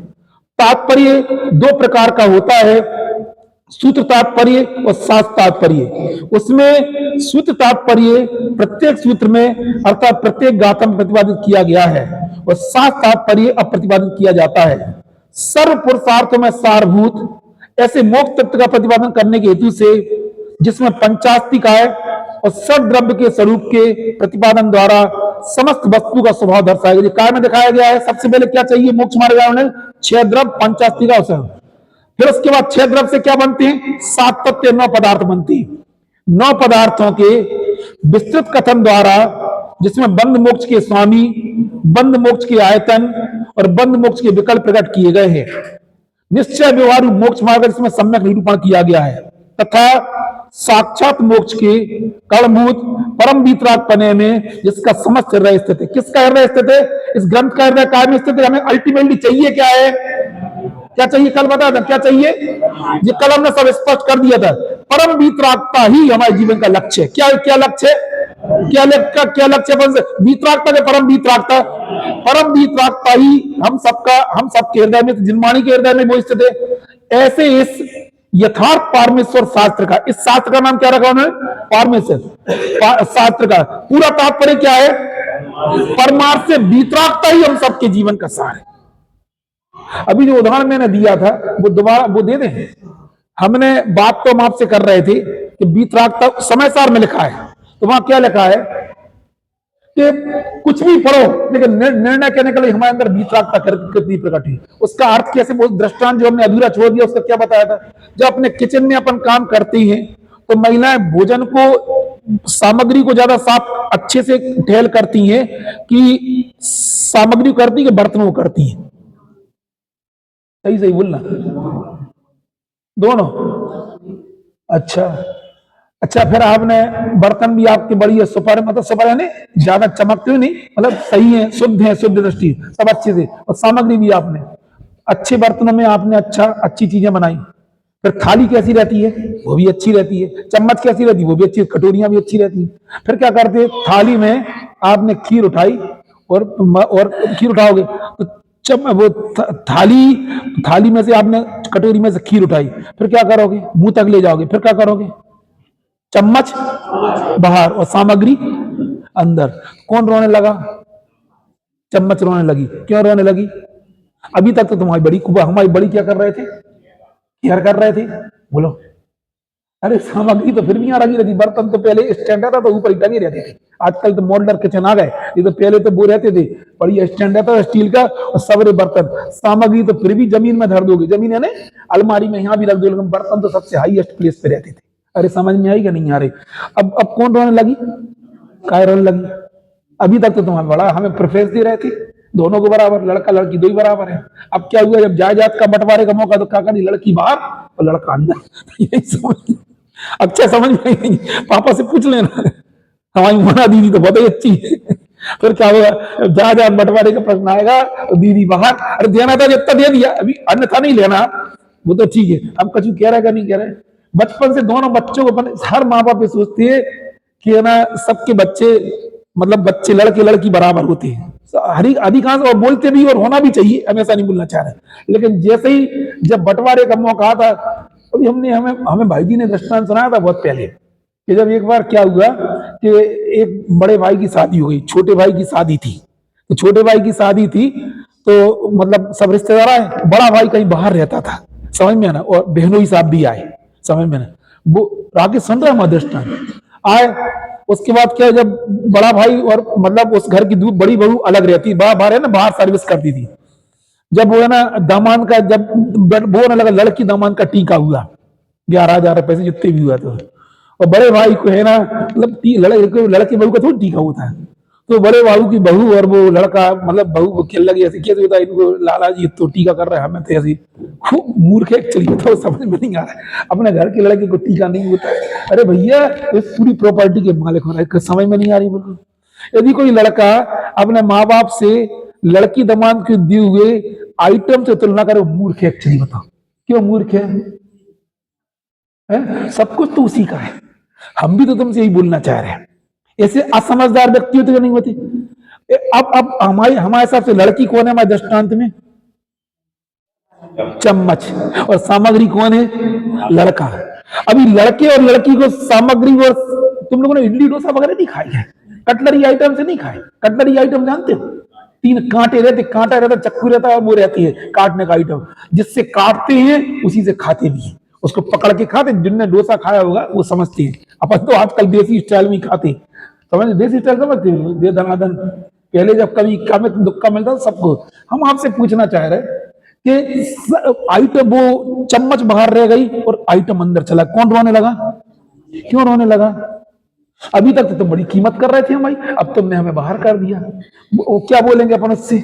तात्पर्य दो प्रकार का होता है, सूत्र तात्पर्य और शास्त्र तात्पर्य। उसमें सूत्र तात्पर्य प्रत्येक सूत्र में अर्थात प्रत्येक गाथा में प्रतिपादित किया गया है, और शास्त्र तात्पर्य अब प्रतिपादित किया जाता है। सर्व पुरुषार्थों में सारभूत ऐसे मोक्ष तत्व का प्रतिपादन करने के हेतु से, जिसमें पंचास्तिक है और सब द्रव्य के स्वरूप के प्रतिपादन द्वारा समस्त वस्तु का स्वभाव दर्शाया गया। काय में दिखाया गया है, सबसे पहले क्या चाहिए मोक्ष मार्ग में, 6 द्रव्य पंचास्तिक अवसर, फिर उसके बाद 6 द्रव्य से क्या बनते हैं, 7 तत्व 9 पदार्थ बनते हैं। 9 पदार्थों के विस्तृत कथन द्वारा, जिसमें बंध मोक्ष के स्वामी, बंध मोक्ष के आयतन और बंध मोक्ष के विकल्प प्रकट किए गए हैं। निश्चय व्यवहार मोक्ष मार्ग जिसमें सम्यक निरूपण किया गया है, तथा साक्षात मोक्ष के कणभूत परम वीतराग पने में जिसका समस्त हृदय स्थित है। किसका हृदय स्थित है, इस ग्रंथ का हृदय काय में स्थित है। हमें अल्टीमेटली चाहिए क्या है, क्या चाहिए, कल बता था क्या चाहिए, ये कल हमने सब स्पष्ट कर दिया था। परम वीतरागता ही हमारे जीवन का लक्ष्य है। क्या क्या लक्ष्य है, क्या लक्ष्य वीतरागता के, परम वीतरागता, परम वीतरागता ही हम सबके हृदय में, जिनवाणी के हृदय में वो स्थित है। ऐसे इस यथार्थ परमेश्वर शास्त्र का, इस शास्त्र का नाम क्या रखा उन्होंने, परमेश्वर शास्त्र का पूरा तात्पर्य क्या है, परमार्थ से वीतरागता ही हम सबके जीवन का सार है। अभी जो उदाहरण मैंने दिया था वो दोबारा वो दे दें। हमने बात तो हम आपसे कर रहे थे कि वीतरागता समय सार में लिखा है, तो वहां क्या लिखा है कि कुछ भी पढ़ो लेकिन निर्णय करने के लिए हमारे अंदर वीतरागता कितनी प्रकट है, उसका अर्थ कैसे, वो दृष्टांत जो हमने अधूरा छोड़ दिया उसका क्या बताया था। जब अपने किचन में अपन काम करती हैं तो महिलाएं भोजन को, सामग्री को ज्यादा साफ अच्छे से ठेल करती हैं कि सामग्री करती है कि बर्तनों को करती हैं, सही सही बोलना, दोनों। अच्छा फिर आपने बर्तन भी आपके बड़ी है, सुपर, मतलब सुपर है नहीं, ज्यादा चमकते नहीं, मतलब सही है, शुद्ध है, शुद्ध दृष्टि सब अच्छे से, और सामग्री भी आपने अच्छे बर्तनों में आपने अच्छी चीजें बनाई। फिर थाली कैसी रहती है, वो भी अच्छी रहती है, चम्मच कैसी रहती है, वो भी अच्छी, कटोरियां भी अच्छी रहती है। फिर क्या करते, थाली में आपने खीर उठाई और खीर उठाओगे तो वो थाली में से आपने कटोरी में से खीर उठाई, फिर क्या करोगे, मुंह तक ले जाओगे, फिर क्या करोगे, चम्मच बाहर और सामग्री अंदर। कौन रोने लगा, चम्मच रोने लगी। क्यों रोने लगी, अभी तक तो हमारी बड़ी क्या कर रहे थे, केयर कर रहे थे, बोलो, अरे सामग्री तो फिर भी यहाँ लगी रहती, बर्तन तो पहले स्टैंडर्ड था तो ऊपर ही टंगे रहते थे, आजकल तो मॉडलर किचन आ गए, ये तो पहले तो वो रहते थे बढ़िया स्टैंडर्ड था स्टील का और सबरे बर्तन, सामग्री तो फिर भी जमीन में धर दोगे, जमीन है ना, अलमारी में यहाँ भी रख दो, लेकिन बर्तन तो सबसे हाईएस्ट प्लेस पे रहते थे। अरे समझ में आई कि नहीं आ रही। अब कौन रोने लगी, काय रोने लगी। अभी तक तो तुम्हारा बड़ा हमें प्रेफरेंस दे रहे थे, दोनों को बराबर, लड़का लड़की दो ही बराबर है। अब क्या हुआ, जब जायदाद का बंटवारे का मौका तो क्या करी, लड़की बाहर और लड़का अंदर। यही समझ, अच्छा समझ में नहीं, पापा से पूछ लेना, हमारी मोना दीदी तो बहुत ही अच्छी है। फिर क्या हुआ, जायदाद बंटवारे का प्रश्न आएगा तो दीदी बाहर, अरे देना था जितना दे दिया, अभी अन्यथा नहीं लेना, वो तो ठीक है। अब कछु कह रहा है, नहीं कह रहा है। बचपन से दोनों बच्चों को, हर माँ बाप ये सोचते है कि ना सबके बच्चे, मतलब बच्चे लड़के लड़की बराबर होते हैं, अधिकांश, और बोलते भी और होना भी चाहिए, हम ऐसा नहीं बोलना चाह रहे। लेकिन जैसे ही जब बंटवारे का मौका आता, अभी हमें भाई जी ने दृष्टांत सुनाया था बहुत पहले कि जब एक बार क्या हुआ कि एक बड़े भाई की शादी हो गई, छोटे भाई की शादी थी, तो छोटे भाई की शादी थी तो मतलब सब रिश्तेदार आए, बड़ा भाई कहीं बाहर रहता था, समझ में ना, और बहनोई साहब भी आए, समझ में ना, वो आगे सुन रहे हैं दृष्टांत आए। उसके बाद क्या, जब बड़ा भाई और मतलब उस घर की बड़ी बहू अलग रहती, बड़ा भाई है ना बाहर सर्विस करती थी, जब वो है ना दामाद का, जब वो ना लगा लड़की दामाद का टीका हुआ 11,000 रुपए से जितने भी हुआ तो, और बड़े भाई को है ना मतलब लड़के बहू का थोड़ा टीका होता है, तो बड़े बाबू की बहू और वो लड़का मतलब बहू को खेल लगी ऐसे, कैसे होता है इनको, लाला जी तो टीका कर रहे हैं, हमें तो ऐसे खूब मूर्ख है एक्चुअली, तो समझ में नहीं आ रहा है अपने घर के लड़के को टीका नहीं होता है। अरे भैया इस पूरी प्रॉपर्टी के मालिक हो रहा है, समझ में नहीं आ रही बिल्कुल। यदि कोई लड़का अपने माँ बाप से लड़की दामाद के दिए हुए आइटम से तुलना करे, मूर्ख है एक्चुअली, बताओ क्यों मूर्ख है? सब कुछ तो उसी का है। हम भी तो तुमसे यही बोलना चाह रहे हैं, ऐसे असमझदार व्यक्ति होते नहीं होते। अब हमारे हिसाब से लड़की कौन है हमारे दृष्टांत में? चम्मच। और सामग्री कौन है? लड़का। अभी लड़के और लड़की को सामग्री, और तुम लोगों ने इडली डोसा वगैरह नहीं खाई है, कटलरी आइटम से नहीं खाए? कटलरी आइटम जानते हो? 3 कांटे रहते, कांटा रहता, चक्कू रहता है, और वो रहती है काटने का आइटम, जिससे काटते हैं उसी से खाते भी हैं, उसको पकड़ के खाते। जिनने डोसा खाया होगा वो समझते हैं। अपन तो आजकल देसी स्टाइल में खाते, समझ, देसी स्टाइल समझते हो, दे दनादन। पहले जब कभी कम दुक्का मिलता था सबको। हम आपसे पूछना चाह रहे कि आइटम, वो चम्मच बाहर रह गई और आइटम अंदर चला, कौन रोने लगा? क्यों रोने लगा? अभी तक तो तुम बड़ी कीमत कर रहे थे भाई, अब तुमने हमें बाहर कर दिया। वो क्या बोलेंगे अपन उससे?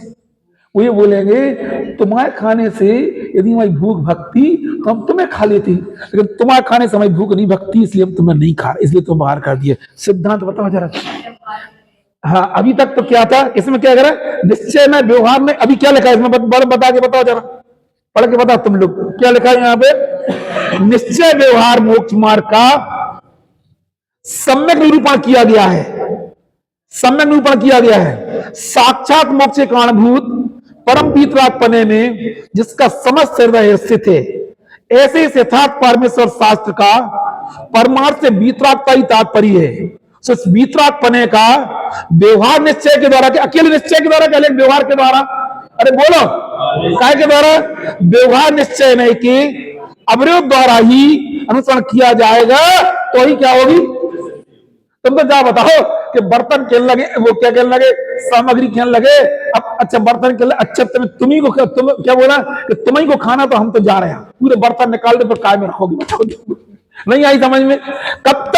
वो ये बोलेंगे तुम्हारे खाने से यदि हमारी भूख भगती तो हम तुम्हें खा लेते, लेकिन तुम्हारे खाने से हमारी भूख नहीं भगती, इसलिए हम तुम्हें नहीं खा, इसलिए तुम बाहर कर दिए। सिद्धांत बताओ जरा। हाँ, अभी तक तो क्या था, इसमें क्या करा? निश्चय में, व्यवहार में। अभी क्या लिखा है इसमें? बता के बताओ जरा, पढ़ के बताओ तुम लोग, क्या लिखा है यहाँ पे? निश्चय व्यवहार मोक्ष मार्ग का सम्यक निरूपण किया गया है, सम्यक निरूपण किया गया है। साक्षात मोक्ष के कारणभूत परम पीतरागपने में जिसका समस्त हृदय स्थित है, ऐसे यथार्थ परमेश्वर शास्त्र का परमार्थ से वीतरागता ही तात्पर्य है। तो वीतरागपने का व्यवहार निश्चय के द्वारा, अकेले निश्चय के द्वारा, अकेले व्यवहार के द्वारा, अरे बोलो काय के द्वारा? व्यवहार निश्चय नहीं कि अवरोध द्वारा ही अनुसरण किया जाएगा, तो ही क्या होगी? तुम तो जा बताओ कि बर्तन खेलने लगे, वो क्या खेलने लगे? सामग्री खेलने लगे। अब अच्छा बर्तन खेलने, अच्छा तुम्ही को क्या बोला कि तुम्ही को खाना, तो हम तो जा रहे हैं, पूरे बर्तन निकाल दे, पर काय में रखोगे? बताओ, नहीं आई समझ में? कब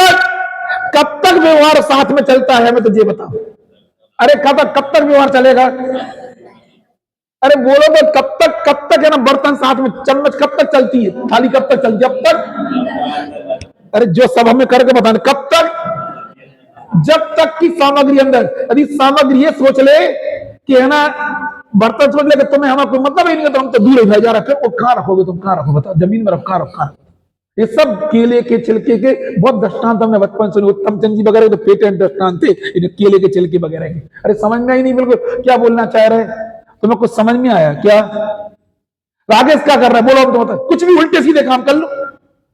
तक व्यवहार साथ में चलता है, मैं तुझे बताऊं। अरे कब तक व्यवहार चलेगा? अरे बोलो तो कब तक है ना, बर्तन साथ में, चम्मच कब तक चलती है, थाली कब तक चलती है? जब तक, अरे जो सब हमें करके बताने, कब तक? जब तक की सामग्री अंदर। यदि सामग्री ये सोच ले कि है ना, बर्तन सोच ले कि तुम्हें हमारा कोई मतलब ही नहीं है, तो हम तो दूर ही जा रहे, फिर वो कहां रखोगे तुम? कहां रखो बताओ? जमीन में रखो, कहां रखो? ये सब केले के छिलके के बहुत दृष्टांत हमने बचपन सुने, उत्तम चंद जी वगैरह तो पेटेंट दृष्टांत थे केले के छिलके वगैरह के। अरे समझ में ही नहीं बिल्कुल क्या बोलना चाह रहे? तुम्हें कुछ समझ में आया क्या? राकेश क्या कर रहा है? बोलो, हम तो बताओ, कुछ भी उल्टे सीधे काम कर लो,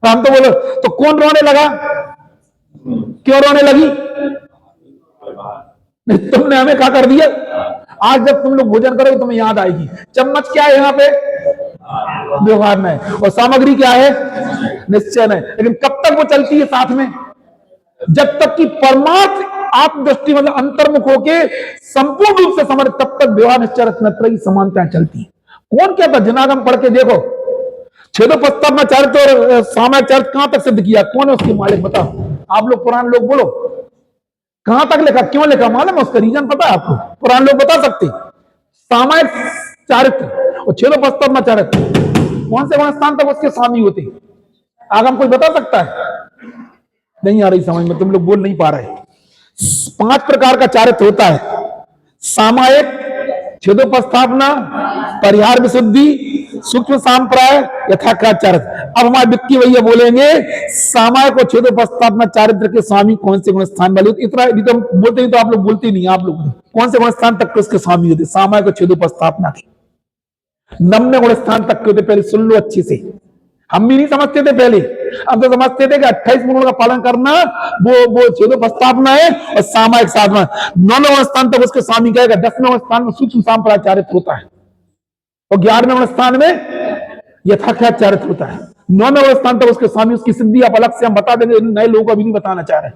हम तो बोलो। तो कौन रोने लगा? क्यों रोने लगी? तुमने हमें क्या कर दिया? आज जब तुम लोग भोजन करोगे तुम्हें याद आएगी, चम्मच क्या है यहाँ पे? व्यवहार में। और सामग्री क्या है? निश्चय में। लेकिन कब तक वो चलती है साथ में? जब तक कि परमार्थ आत्मदृष्टि मतलब अंतर्मुख होके संपूर्ण रूप से समझ, तब तक व्यवहार निश्चय रत्नत्रय की समानताएं चलती है। कौन कहता? जनागम पढ़ के देखो, छेदोपस्ताप में चरित्र और सामायिक चरित्र कहां तक सिद्ध किया? कौन है उसके मालिक? बताओ आप लोग, पुराने लोग बोलो, कहां तक लिखा? क्यों लिखा? मालूम है उसका रीजन? पता है आपको? पुराने लोग बता सकते? सामायिक चारित्र और छेदोपस्ताप में चरित्र कौन से स्थान तक उसके स्वामी होते? आगम कोई बता सकता है? नहीं आ रही समझ में, तुम लोग बोल नहीं पा रहे। 5 प्रकार का चारित्र होता है: सामायिक, छेदोपस्थापना, परिहार विशुद्धि, सूक्ष्म सांप्राय, यथाकाथ चारित्र। अब हमारे विक्की भैया बोलेंगे सामायिक और छेदोपस्थापना चारित्र के स्वामी कौन से गुण स्थान वाले होते? इतना यदि तो बोलते नहीं तो आप लोग बोलते नहीं, आप लोग कौन से गुण स्थान तक उसके स्वामी होते? सामायिक और छेदोपस्थापना के 90 गुण स्थान तक के होते। पहले सुन लो अच्छे से, हम भी नहीं समझते थे पहले, हम तो समझते थे कि 28 गुणों का पालन करना वो छेदोपस्थापना है और सामायिक साधना। 9वें स्थान तक उसके स्वामी कहेगा, 10वें स्थान में सूक्ष्म सांप्राय चारित्र होता है और 11वें स्थान में यथाख्यात चारित्र होता है। 9वें स्थान तक उसके स्वामी, उसकी सिद्धि आप अलग से हम बता देंगे, नए लोगों को अभी नहीं बताना चाह रहे।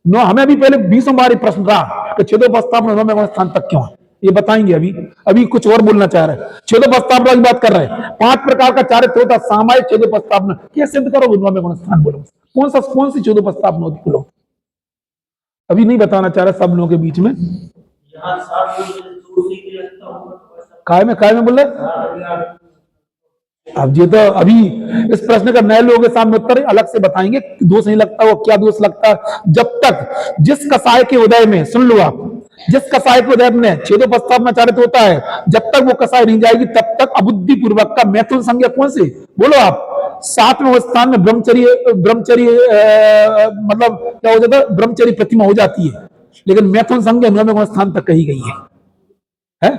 नो, हमें अभी पहले 20 बार प्रश्न रहा कि छेदो प्रस्ताव में नौवें स्थान तक क्यों है, ये बताएंगे। अभी अभी कुछ और बोलना चाह रहे हैं, छेदो प्रस्ताव की बात कर रहे हैं। 5 प्रकार का चारित्र होता, सामायिक छेदो प्रस्ताव क्या सिद्ध करोगे, नौवें स्थान बोलो, कौन सी छेदो प्रस्ताव होती बोलो, अभी नहीं बताना चाह रहे सब लोगों के बीच में। काय में बोल रहे, अब ये तो अभी इस प्रश्न का नए लोगों के सामने उत्तर अलग से बताएंगे, दोष नहीं लगता, वो क्या दोष लगता है। जब तक जिस कसाय के उदय में, सुन लो आप, जिस कसाय के उदय में छेदो प्रस्ताव में चारित्र होता है, जब तक वो कसाय नहीं जाएगी तब तक अबुद्धि पूर्वक का मैथुन संज्ञा कौन सी बोलो आप, 7वें स्थान में ब्रह्मचर्य मतलब क्या हो जाता है, ब्रह्मचर्य प्रतिमा हो जाती है, लेकिन मैथुन संज्ञा 9वें स्थान तक कही गई है?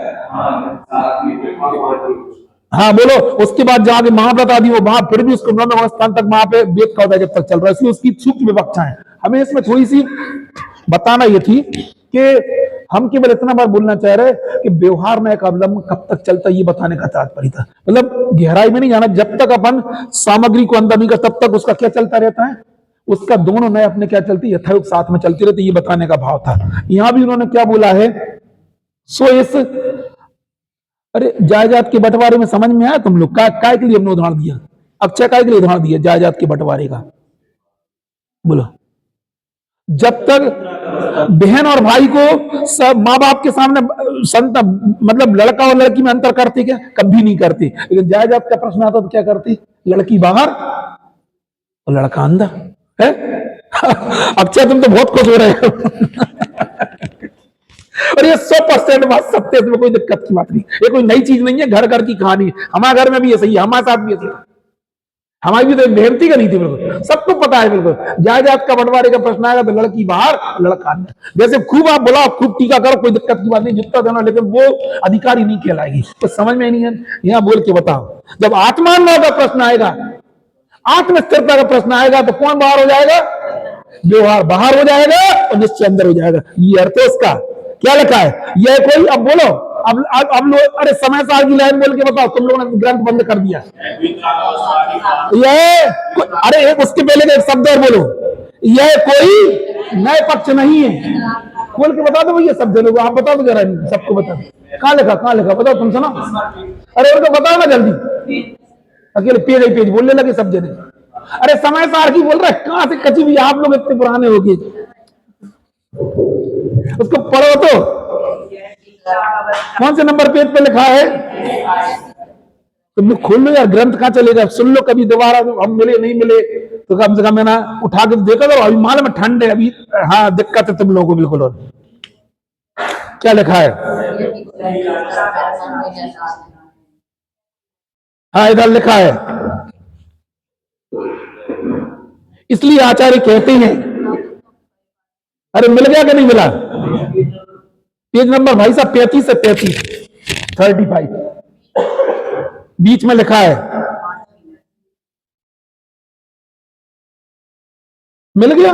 हाँ बोलो। उसके बाद जहां के महाव्रत आदि वो वहां फिर भी उसको 9वें स्थान तक वहां पे वेद का होता है जब तक चल रहा है, इसलिए उसकी सूक्ष्म विवक्षा है। हमें इसमें थोड़ी सी बताना ये थी कि हम केवल इतना बार बोलना चाह रहे कि व्यवहार में एक अवलंबन कब तक चलता है, ये बताने का तात्पर्य था। मतलब गहराई में नहीं जाना, जब तक अपन सामग्री को अंदर नहीं कर तब तक उसका क्या चलता रहता है, उसका दोनों नए अपने क्या चलती यथायुग साथ में चलती रहती, ये बताने का भाव था। यहां भी उन्होंने क्या बोला है, सो इस अरे जायदाद के बंटवारे में समझ में आया तुम लोग, काय के लिए हमने उदाहरण दिया, अक्षय काय के लिए उदाहरण दिया जायदाद के बंटवारे का, बोलो। जब तक बहन और भाई को सब माँ बाप के सामने मतलब लड़का और लड़की में अंतर करते क्या, कभी नहीं करते, लेकिन जायदाद का प्रश्न आता तो क्या करती, लड़की बाहर और लड़का अंदर है। अक्षय तुम तो बहुत खुश हो रहे हो। और ये 100% बात सत्य है, इसमें कोई दिक्कत की बात नहीं, ये कोई नई चीज नहीं है, घर घर की कहानी। हमारे घर में भी ये सही है, हमारे साथ भी ऐसी, हमारी भी तो एक बेहनती का नहीं थी, बिल्कुल सबको पता है। बिल्कुल जायदाद का बंटवारे का प्रश्न आएगा तो लड़की बाहर लड़का अंदर, जैसे खूब आप बुलाओ खूब टीका करो, कोई दिक्कत की बात नहीं, जितना देना, लेकिन वो अधिकारी नहीं कहलाएगी, तो समझ में नहीं है। यहाँ बोल के बताओ, जब आत्मानुभाव का प्रश्न आएगा, आत्म स्थिरता का प्रश्न आएगा तो कौन बाहर हो जाएगा, व्यवहार बाहर हो जाएगा और निश्चय अंदर हो जाएगा। ये अर्थ है उसका। क्या लिखा है यह कोई, अब बोलो, अब लोग, अरे समय साल की लाइन बोल के बताओ, तुम लोगों ने ग्रंथ बंद कर दिया। यह अरे एक उसके पहले का एक शब्द और बोलो, यह कोई नए पक्ष नहीं है, बोल के बता दो भैया सब जनों को, आप बता दो जरा, सबको बता दो। कहाँ लिखा बताओ, तुम सुनो, अरे उनको बताओ ना जल्दी, अकेले पेज ही पेज बोलने लगे सब जने। अरे समय सार की बोल रहा है, कहां से कची भी, आप लोग इतने पुराने हो गए, उसको पढ़ो तो कौन से नंबर पेज पे लिखा है, तुम लोग खोल लो यार, ग्रंथ कहां चलेगा, सुन लो, कभी दोबारा हम मिले नहीं मिले तो कम से कम है ना उठा के देखा दो। अभी मालूम है ठंड है अभी, हाँ दिक्कत है तुम लोगों को बिल्कुल। और क्या लिखा है, हाँ इधर लिखा है, इसलिए आचार्य कहते हैं, अरे मिल गया कि नहीं मिला, पेज नंबर भाई साहब 35 से 35 बीच में लिखा है, मिल गया।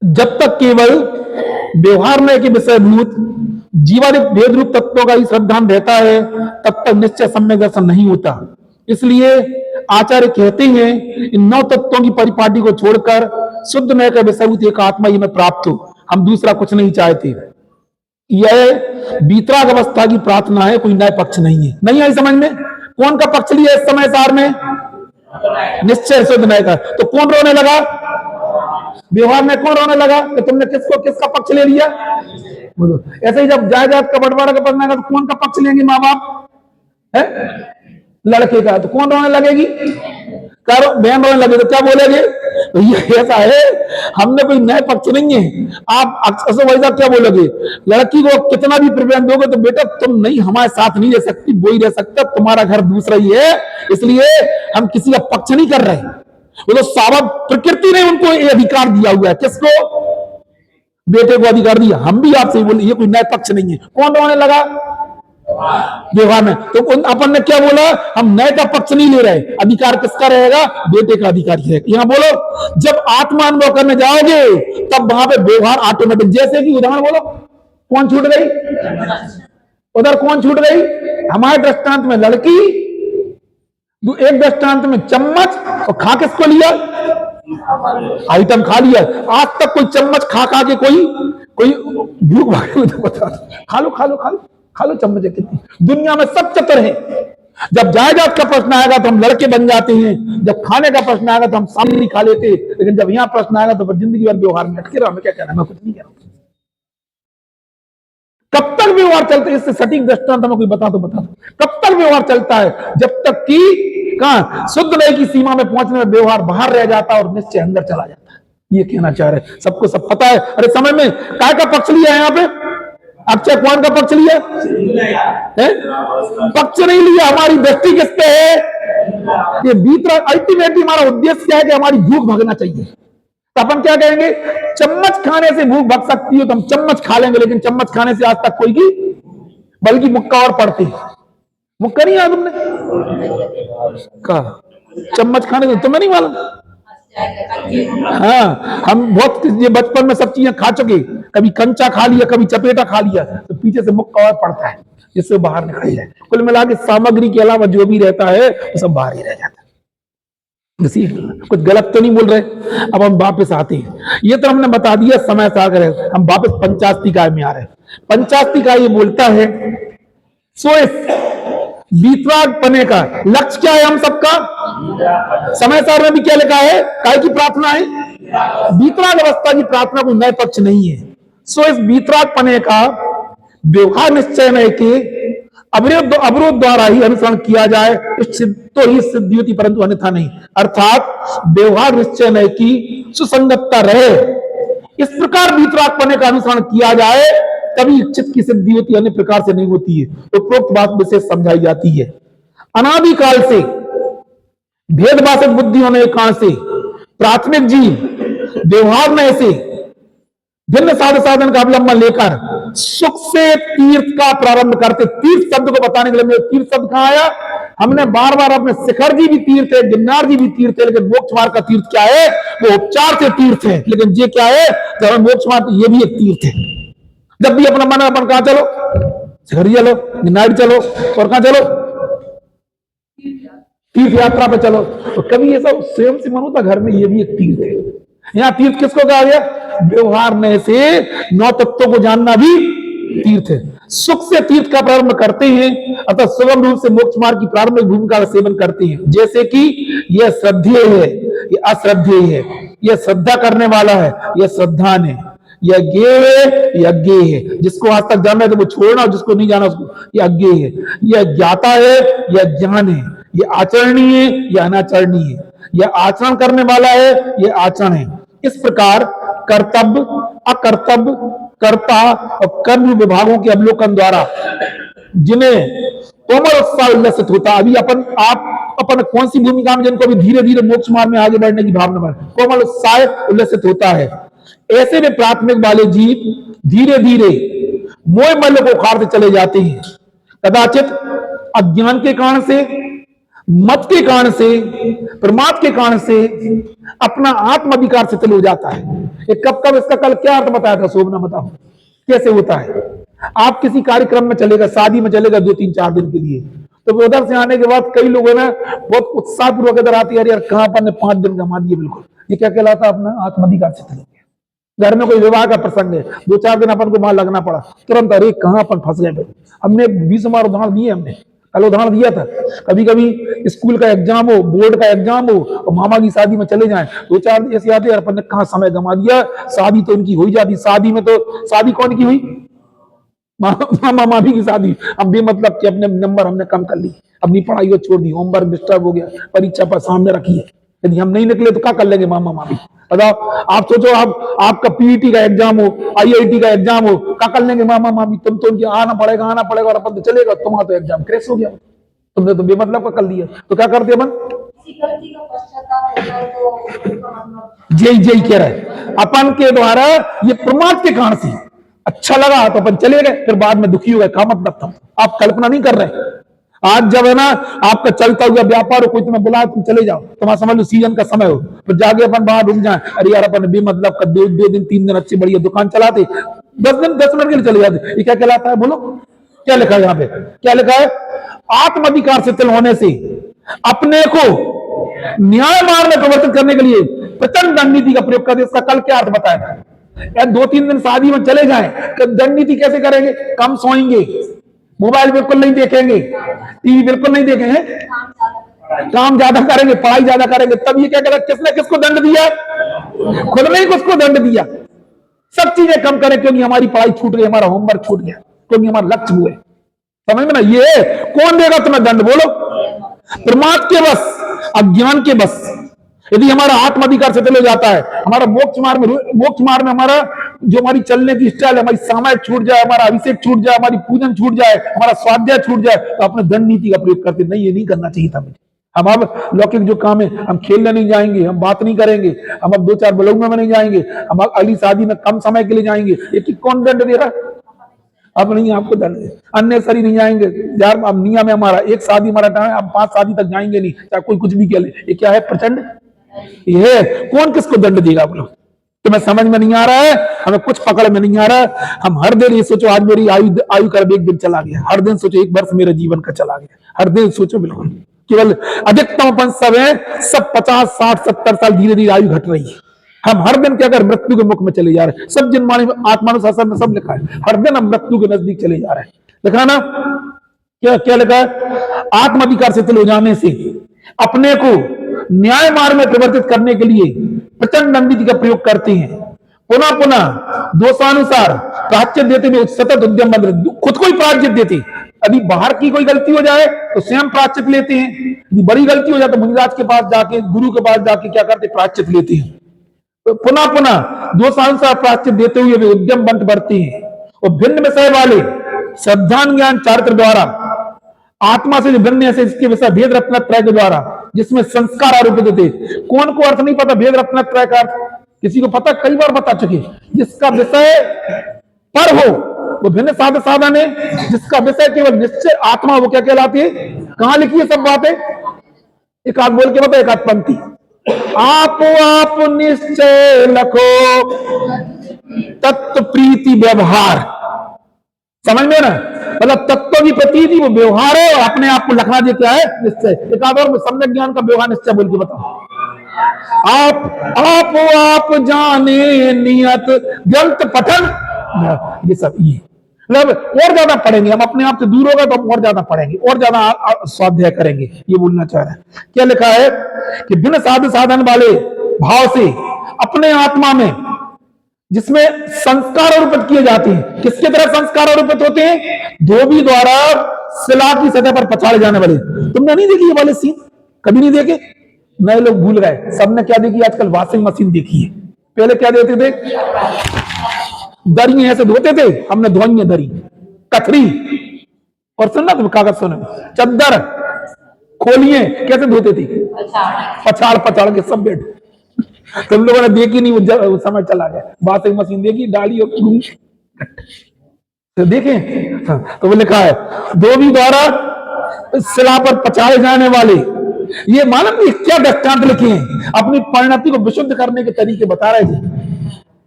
जब तक केवल व्यवहार में के विषयभूत जीवादिक भेद रूप तत्वों का ही श्रद्धान रहता है, तब तक निश्चय सम्यक दर्शन नहीं होता। इसलिए आचार्य कहते हैं इन 9 तत्वों की परिपाटी को छोड़कर शुद्ध नय का विषयभूत एक आत्मा ही में प्राप्त हो, हम दूसरा कुछ नहीं चाहते। यह बीतराग अवस्था की प्रार्थना है, कोई नया पक्ष नहीं है। नहीं आई समझ में, कौन का पक्ष लिया इस समय सार में, निश्चय शुद्ध नय का। तो कौन रोने लगा, व्यवहार में कौन रोने लगा कि तुमने किसका पक्ष ले लिया। ऐसे ही जब जायदाद का बंटवारा का प्रश्न आएगा तो कौन का पक्ष लेंगे, माँ बाप है, लड़के का, तो कौन रोने लगेगी, बहन रोने लगे तो क्या बोलेगे, तो ये ऐसा है, हमने कोई नए पक्ष नहीं है। आप अक्सर भाई साहब क्या बोलोगे, लड़की को कितना भी प्रेम दोगे तो बेटा तुम नहीं हमारे साथ नहीं रह सकती, वो ही रह सकता, तुम्हारा घर दूसरा ही है, इसलिए हम किसी का पक्ष नहीं कर रहे। वो तो सारा प्रकृति ने उनको ये अधिकार दिया हुआ है, किसको, बेटे को अधिकार दिया। हम भी आपसे बोले ये कोई नया पक्ष नहीं है। कौन रोने लगा, व्यवहार में। तो अपन ने क्या बोला, हम नए का पक्ष नहीं ले रहे, अधिकार किसका रहेगा, बेटे का अधिकार रहेगा। यहां बोलो जब आत्मा अनुभव करने जाओगे तब वहां पे व्यवहार ऑटोमेटिक, जैसे कि उदाहरण बोलो, कौन छूट गई उधर, कौन छूट गई, हमारे दृष्टांत में लड़की, एक दृष्टांत में चम्मच, और खा किसको लिया, आइटम खा लिया। आज तक कोई चम्मच खा खा के कोई भूख भागे तो बता दो। खा लो खा लो खा लो खा लो, चम्मच है कितनी। दुनिया में सब चतर है। जब जायदाद का प्रश्न आएगा तो हम लड़के बन जाते हैं, जब खाने का प्रश्न आएगा तो हम सामने नहीं खा लेते, लेकिन जब यहां प्रश्न आएगा तो फिर जिंदगी भर व्यवहार में अटके रहा। मैं क्या कहना, मैं कुछ नहीं कह रहा हूं। कब तक व्यवहार चलता है, इससे सटीक दृष्टांत हमें कोई बता दो बता दो। कब तक व्यवहार चलता है? जब तक कि कहां शुद्ध नए की सीमा में पहुंचने में व्यवहार बाहर रह जाता है और निश्चय अंदर चला जाता है। ये कहना चाह रहे, सबको सब पता है। अरे समय में काय का पक्ष लिया है? यहां पे अक्षय कौन का पक्ष लिया है? पक्ष नहीं लिया, हमारी दृष्टि किस पे है? ये भीतर अल्टीमेटली हमारा उद्देश्य क्या है कि हमारी भूख भगना चाहिए। तो अपन क्या कहेंगे, चम्मच खाने से भूख भग सकती है तो हम चम्मच खा लेंगे, लेकिन चम्मच खाने से आज तक कोई की, बल्कि मुक्का और पड़ती मुक्का नहीं याद तुमने कहा चम्मच खाने से, तुम्हें नहीं मालूम? हाँ, हम बहुत ये बचपन में सब चीजें खा चुके, कभी कंचा खा लिया, कभी चपेटा खा लिया, तो पीछे से मुक्का और पड़ता है जिससे बाहर निकल जाए। कुल मिला के सामग्री के अलावा जो भी रहता है वो सब बाहर ही रह जाता है। कुछ गलत तो नहीं बोल रहे। अब हम वापस आते हैं, ये तो हमने बता दिया समय से आकर, हम वापस पंचास्तिकाय में आ रहे हैं। पंचास्तिकाय ये बोलता है, सो बीतराग पने का लक्ष्य क्या है हम सबका? समय सार में भी क्या लिखा है? काय की प्रार्थना है? बीतराग अवस्था की प्रार्थना को नए पक्ष नहीं है। सो इस बीतराग पने का व्यवहार निश्चय नहीं कि अवरोध द्वारा ही अनुसरण किया जाए तो ही सिद्धि होती, परंतु अन्यथा नहीं। अर्थात व्यवहार निश्चय नहीं की सुसंगतता रहे, इस प्रकार बीतरागपने का अनुसरण किया जाए तभी इच्छित की सिद्धि होती, अन्य प्रकार से नहीं होती है। उपरोक्त बात विशेष समझाई जाती है। अनादिकाल से भेदभाषक बुद्धि होने के कारण से प्राथमिक जीव व्यवहार में ऐसे भिन्न साधन का अवलंबन लेकर सुख से तीर्थ का प्रारंभ करते। तीर्थ शब्द को बताने के लिए, तीर्थ शब्द कहां आया? हमने बार बार अपने शिखर जी भी तीर्थ है, गिरनार जी भी तीर्थ है, लेकिन मोक्ष मार्ग का तीर्थ क्या है? वो उपचार से तीर्थ है। लेकिन ये क्या है? जब मोक्ष मार्ग, ये भी एक तीर्थ है। जब भी अपना मन अपन कहां चलो, शिखर चलो, गिरनार चलो, और कहां चलो? तीर्थ यात्रा पे चलो। तो कभी ऐसा स्वयं से मन होता घर में, ये भी एक तीर्थ है। यहां तीर्थ किसको कहा गया? व्यवहार में से 9 तत्वों को जानना भी तीर्थ है। सुख से तीर्थ का प्रारंभ करते हैं, अतः सुगम रूप से मोक्ष मार्ग की प्रारंभिक भूमिका का सेवन करते हैं। जैसे कि यह श्रद्धेय है, यह अश्रद्धेय है, यह श्रद्धा करने वाला है, यह श्रद्धान है, यह ज्ञेय है, यह अज्ञेय है। जिसको आज तक जाना है तो वो छोड़ना, और जिसको नहीं जाना उसको, यह अज्ञेय है। यह ज्ञाता है, यह ज्ञान है, यह आचरणीय है, यह अनाचरणीय है, यह आचरण करने वाला है, यह आचरण है। इस प्रकार कर्तव्य, अकर्तव्य, कर्ता और कर्म विभागों के अवलोकन द्वारा जिन्हें कोमल उत्साह उल्लसित होता, अभी अपन कौन सी भूमिका में, जिनको भी धीरे धीरे मोक्ष मार्ग में आगे बढ़ने की भावना में कोमल उत्साह उल्लसित होता है, ऐसे में प्राथमिक वाले जीव धीरे धीरे मोह मल्ल को उखाड़ते चले जाते हैं। कदाचित अज्ञान के कारण से, मत के कारण से, प्रमाद के कारण से अपना आत्म अधिकार शिथिल हो जाता है। कब इसका कल क्या अर्थ बताया था शोभना, बताओ कैसे होता है? आप किसी कार्यक्रम में चलेगा, शादी में चलेगा 2-3-4 दिन के लिए, तो उधर से आने के बाद कई लोगों ने बहुत उत्साह पूर्वक इधर आती है, यार कहां अपन ने 5 दिन गंवा दिए। बिल्कुल ये क्या कहलाता? अपना आत्म अधिकार शिथिल हो गया। घर में कोई विवाह का प्रसंग है, 2-4 दिन अपन को वहां लगना पड़ा, तुरंत अरे कहां अपन फंस गए। हमने 20 बार उदाहरण दिए, हमने कल उदाहरण दिया था। कभी कभी स्कूल का एग्जाम हो, बोर्ड का एग्जाम हो, और मामा की शादी में चले जाएं, 2-4 दिन ऐसे आते हैं, अपन ने कहां समय गंवा दिया। शादी तो उनकी हो ही जाती, शादी में तो शादी कौन की हुई? मामा मामी की शादी। अब बेमतलब कि अपने नंबर हमने कम कर ली, अपनी पढ़ाई को छोड़ दी, होमवर्क डिस्टर्ब हो गया, परीक्षा पर सामने रखी है, यदि हम नहीं निकले तो क्या कर लेंगे मामा मामी? बताओ, आप सोचो, आपका पीईटी का एग्जाम हो, आईआईटी का एग्जाम हो, क्या कर लेंगे मामा मामी? तुम तो उनके आना पड़ेगा, और अपन तो चलेगा, तुम्हारा तो एग्जाम क्रैश हो गया, तुमने तो बेमतलब का कर लिया। तो क्या करते अपन? यही कह रहे अपन के द्वारा, ये प्रमाद के कारण से अच्छा लगा तो अपन चले गए, फिर बाद में दुखी हो गए, क्या मतलब था? आप कल्पना नहीं कर रहे। आज जब है ना आपका चलता हुआ व्यापार हो, कोई तुम्हें बुलाए, तुम चले जाओ, तुम्हारा समझ लो सीजन का समय हो, फिर जाके अपन बाहर रुक जाए, अरे यार अपन बेमतलब का 2 दिन 3 दिन अच्छी बढ़िया दुकान चलाते, 10 दिन 10 मिनट के लिए चले जाते। ये क्या कहलाता है? बोलो क्या लिखा है यहाँ पे? क्या लिखा है? आत्म अधिकार शिथिल होने से अपने को न्याय मार्ग में प्रवर्तित करने के लिए प्रचंड दंड नीति का प्रयोग करते। इसका कल क्या अर्थ बताया था? या 2-3 दिन शादी में चले जाएं तो दंड नीति कैसे करेंगे? कम सोएंगे, मोबाइल बिल्कुल नहीं देखेंगे, टीवी बिल्कुल नहीं देखेंगे, काम ज्यादा करेंगे, पढ़ाई ज्यादा करेंगे। तब ये क्या करें? किसने किसको दंड दिया? खुद ने ही किसको दंड दिया। सब चीजें कम करें क्योंकि हमारी पढ़ाई छूट गई, हमारा होमवर्क छूट गया, क्योंकि हमारा लक्ष्य हुए। समझ में ना? ये कौन देगा तुम्हें दंड? बोलो। प्रमाद के बस, अज्ञान के बस। यदि हमारा आत्म अधिकार से चले जाता है, हमारा मोक्ष मार्ग में हमारा जो हमारी चलने की स्टाइल, हमारी सामायिक छूट जाए, हमारा अभिषेक छूट जाए, हमारी पूजन छूट जाए, हमारा स्वाध्याय छूट जाए, तो अपने दंड नीति का प्रयोग करते नहीं। ये नहीं करना चाहिए था मुझे। हम अब लौकिक जो काम है, हम खेलने नहीं जाएंगे, हम बात नहीं करेंगे, हम अब 2-4 बलौंगों में नहीं जाएंगे, हम अगली शादी में कम समय के लिए जाएंगे। ये कौन दंड दे रहा है? अब नहीं, आपको दंड। अन्य सरी नहीं जाएंगे यार। अब नियम है हमारा, एक शादी हमारा टाइम है, अब 5 शादी तक जाएंगे नहीं, चाहे कोई कुछ भी कह ले। ये क्या है? प्रचंड। ये कौन किसको दंड देगा? आप लोग तुम्हें समझ में नहीं आ रहा है, हमें कुछ पकड़ में नहीं आ रहा है। हम हर दिन ये सोचो, आज मेरी आयु का 1 दिन चला गया। हर दिन सोचो 1 वर्ष मेरे जीवन का चला गया। हर दिन सोचो, बिल्कुल केवल अधिकतम अपन सब है, सब 50, 60, 70 साल धीरे धीरे आयु घट रही है। हम हर दिन क्या कर, मृत्यु के मुख में चले जा रहे हैं। सब जिनवाणी में, आत्मानुशासन में सब लिखा है, हर दिन हम मृत्यु के नजदीक चले जा रहे हैं। लिखा ना? क्या क्या लिखा है? आत्म अधिकार से हो जाने से अपने को न्याय मार्ग में परिवर्तित करने के लिए प्रचंड दंड नीति का प्रयोग करते हैं। पुनः पुनः दोषानुसार प्रायश्चित देते हुए सतत उद्यम बंद, खुद को ही प्रायश्चित देते। यदि बाहर की कोई गलती हो जाए तो स्वयं प्रायश्चित लेते हैं, यदि बड़ी गलती हो जाए तो मुनिराज के पास जाके, गुरु के पास जाके क्या करते? प्रायश्चित लेते हैं। तो पुनः पुनः दोषानुसार प्रायश्चित देते हुए वे उद्यम बंद बढ़ते हैं और भिन्न विषय वाले श्रद्धा ज्ञान चारित्र द्वारा आत्मा से जो भिन्न है, इसके विषय भेद रत्नत्रय के द्वारा जिसमें संस्कार आरोपित थे। कौन को अर्थ नहीं पता भेद रत्नत्रय का? किसी को पता? कई बार बता चुके। जिसका विषय पर हो वो भिन्न साधन है, जिसका विषय केवल निश्चय आत्मा, वो क्या कहलाती है? कहां लिखी है सब बातें? एक आध बोल के बता, एक आध पंक्ति। आप निश्चय लखो तत्व प्रीति व्यवहार। समझ में ना? मतलब तत्व की प्रतीति वो व्यवहार है, और अपने आप को लखना दे क्या है? निश्चय। एक आध और सम्यक ज्ञान का व्यवहार निश्चय बोल के बताओ। आप जाने नियत ग्रंथ पठन, ये सब ये मतलब और ज्यादा पढ़ेंगे हम। अपने आप से दूर होगा तो हम और ज्यादा पढ़ेंगे, और ज्यादा स्वाध्याय करेंगे। ये बोलना चाह रहा है। क्या लिखा है कि बिन साधन वाले भाव से अपने आत्मा में जिसमें संस्कार आरोपित किए जाते हैं। किसके तरह संस्कार आरोपित होते हैं? धोबी द्वारा शिला की सतह पर पछाड़े जाने वाले। तुमने नहीं देखी ये वाले सीन? कभी नहीं देखे? नए लोग भूल गए। सबने क्या देखी आजकल? वॉशिंग मशीन देखी है। पहले क्या देते थे? दरी ऐसे धोते थे, हमने धोई है दरी, कथरी, और सुनना तुम कागज सुनो, चद्दर खोलिए कैसे धोते थे? पछाड़ पछाड़ के सब बेड। तुम लोगों ने देखी नहीं, वो समय चला गया। वॉशिंग मशीन देखी, डाली और तो देखे। तो वो लिखा है धोबी द्वारा शिला पर पछाड़े जाने वाले। ये मालूम नहीं क्या दृष्टांत लिखे हैं? अपनी परिणति को विशुद्ध करने के तरीके बता रहे थे।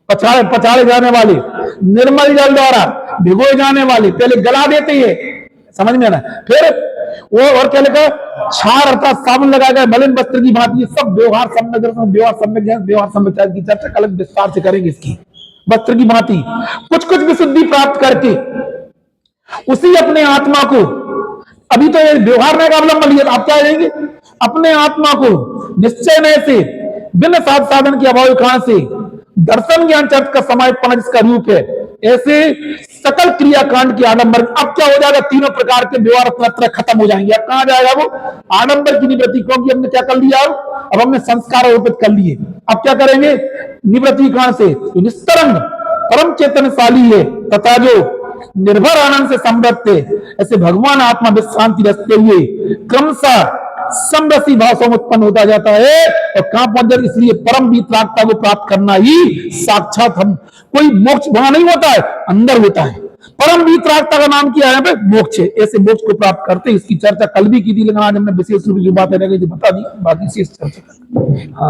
पछाड़े जाने वाले, निर्मल जल द्वारा भिगोए जाने वाले, पहले गला देते हैं, समझ में ना? फिर वो और क्या लिखा? छार अर्थात साबुन लगा गया मलिन वस्त्र की भांति। सब व्यवहार सम्यक की चर्चा कल विस्तार से करेंगे। इसकी वस्त्र की भांति कुछ कुछ विशुद्धि प्राप्त करके उसी अपने आत्मा को, अभी तो ये व्यवहार में अवलंबन लिया, आप क्या करेंगे? अपने आत्मा को निश्चय नय से बिन साधन के अभाव कारण से दर्शन ज्ञान चर्च का समापन जिसका रूप है, ऐसे सकल क्रियाकांड की आडंबर। अब क्या हो जाएगा? तीनों प्रकार के व्यवहार खत्म हो जाएंगे। अब कहां जाएगा वो? आडंबर की निवृत्ति। क्योंकि हमने क्या कर लिया? अब हमने संस्कार आरोपित कर लिए। अब क्या करेंगे? निवृत्ति कांड से निस्तरंग परम चेतनशाली है तथा जो निर्भर आनंद से समृद्ध है, ऐसे भगवान आत्मा विश्रांति रखते हुए क्रमशः समरसी भाव में उत्पन्न होता जाता है और कहां पहुंच जाए? इसलिए परम वीतरागता को प्राप्त करना ही साक्षात हम, कोई मोक्ष वहां नहीं होता है, अंदर होता है। परम वीतरागता का नाम किया है मोक्ष है। ऐसे मोक्ष को प्राप्त करते, इसकी चर्चा कल भी की थी, लेकिन आज हमने विशेष रूप से बातें रह गई थी, बता दी, बाकी शेष चर्चा। हाँ।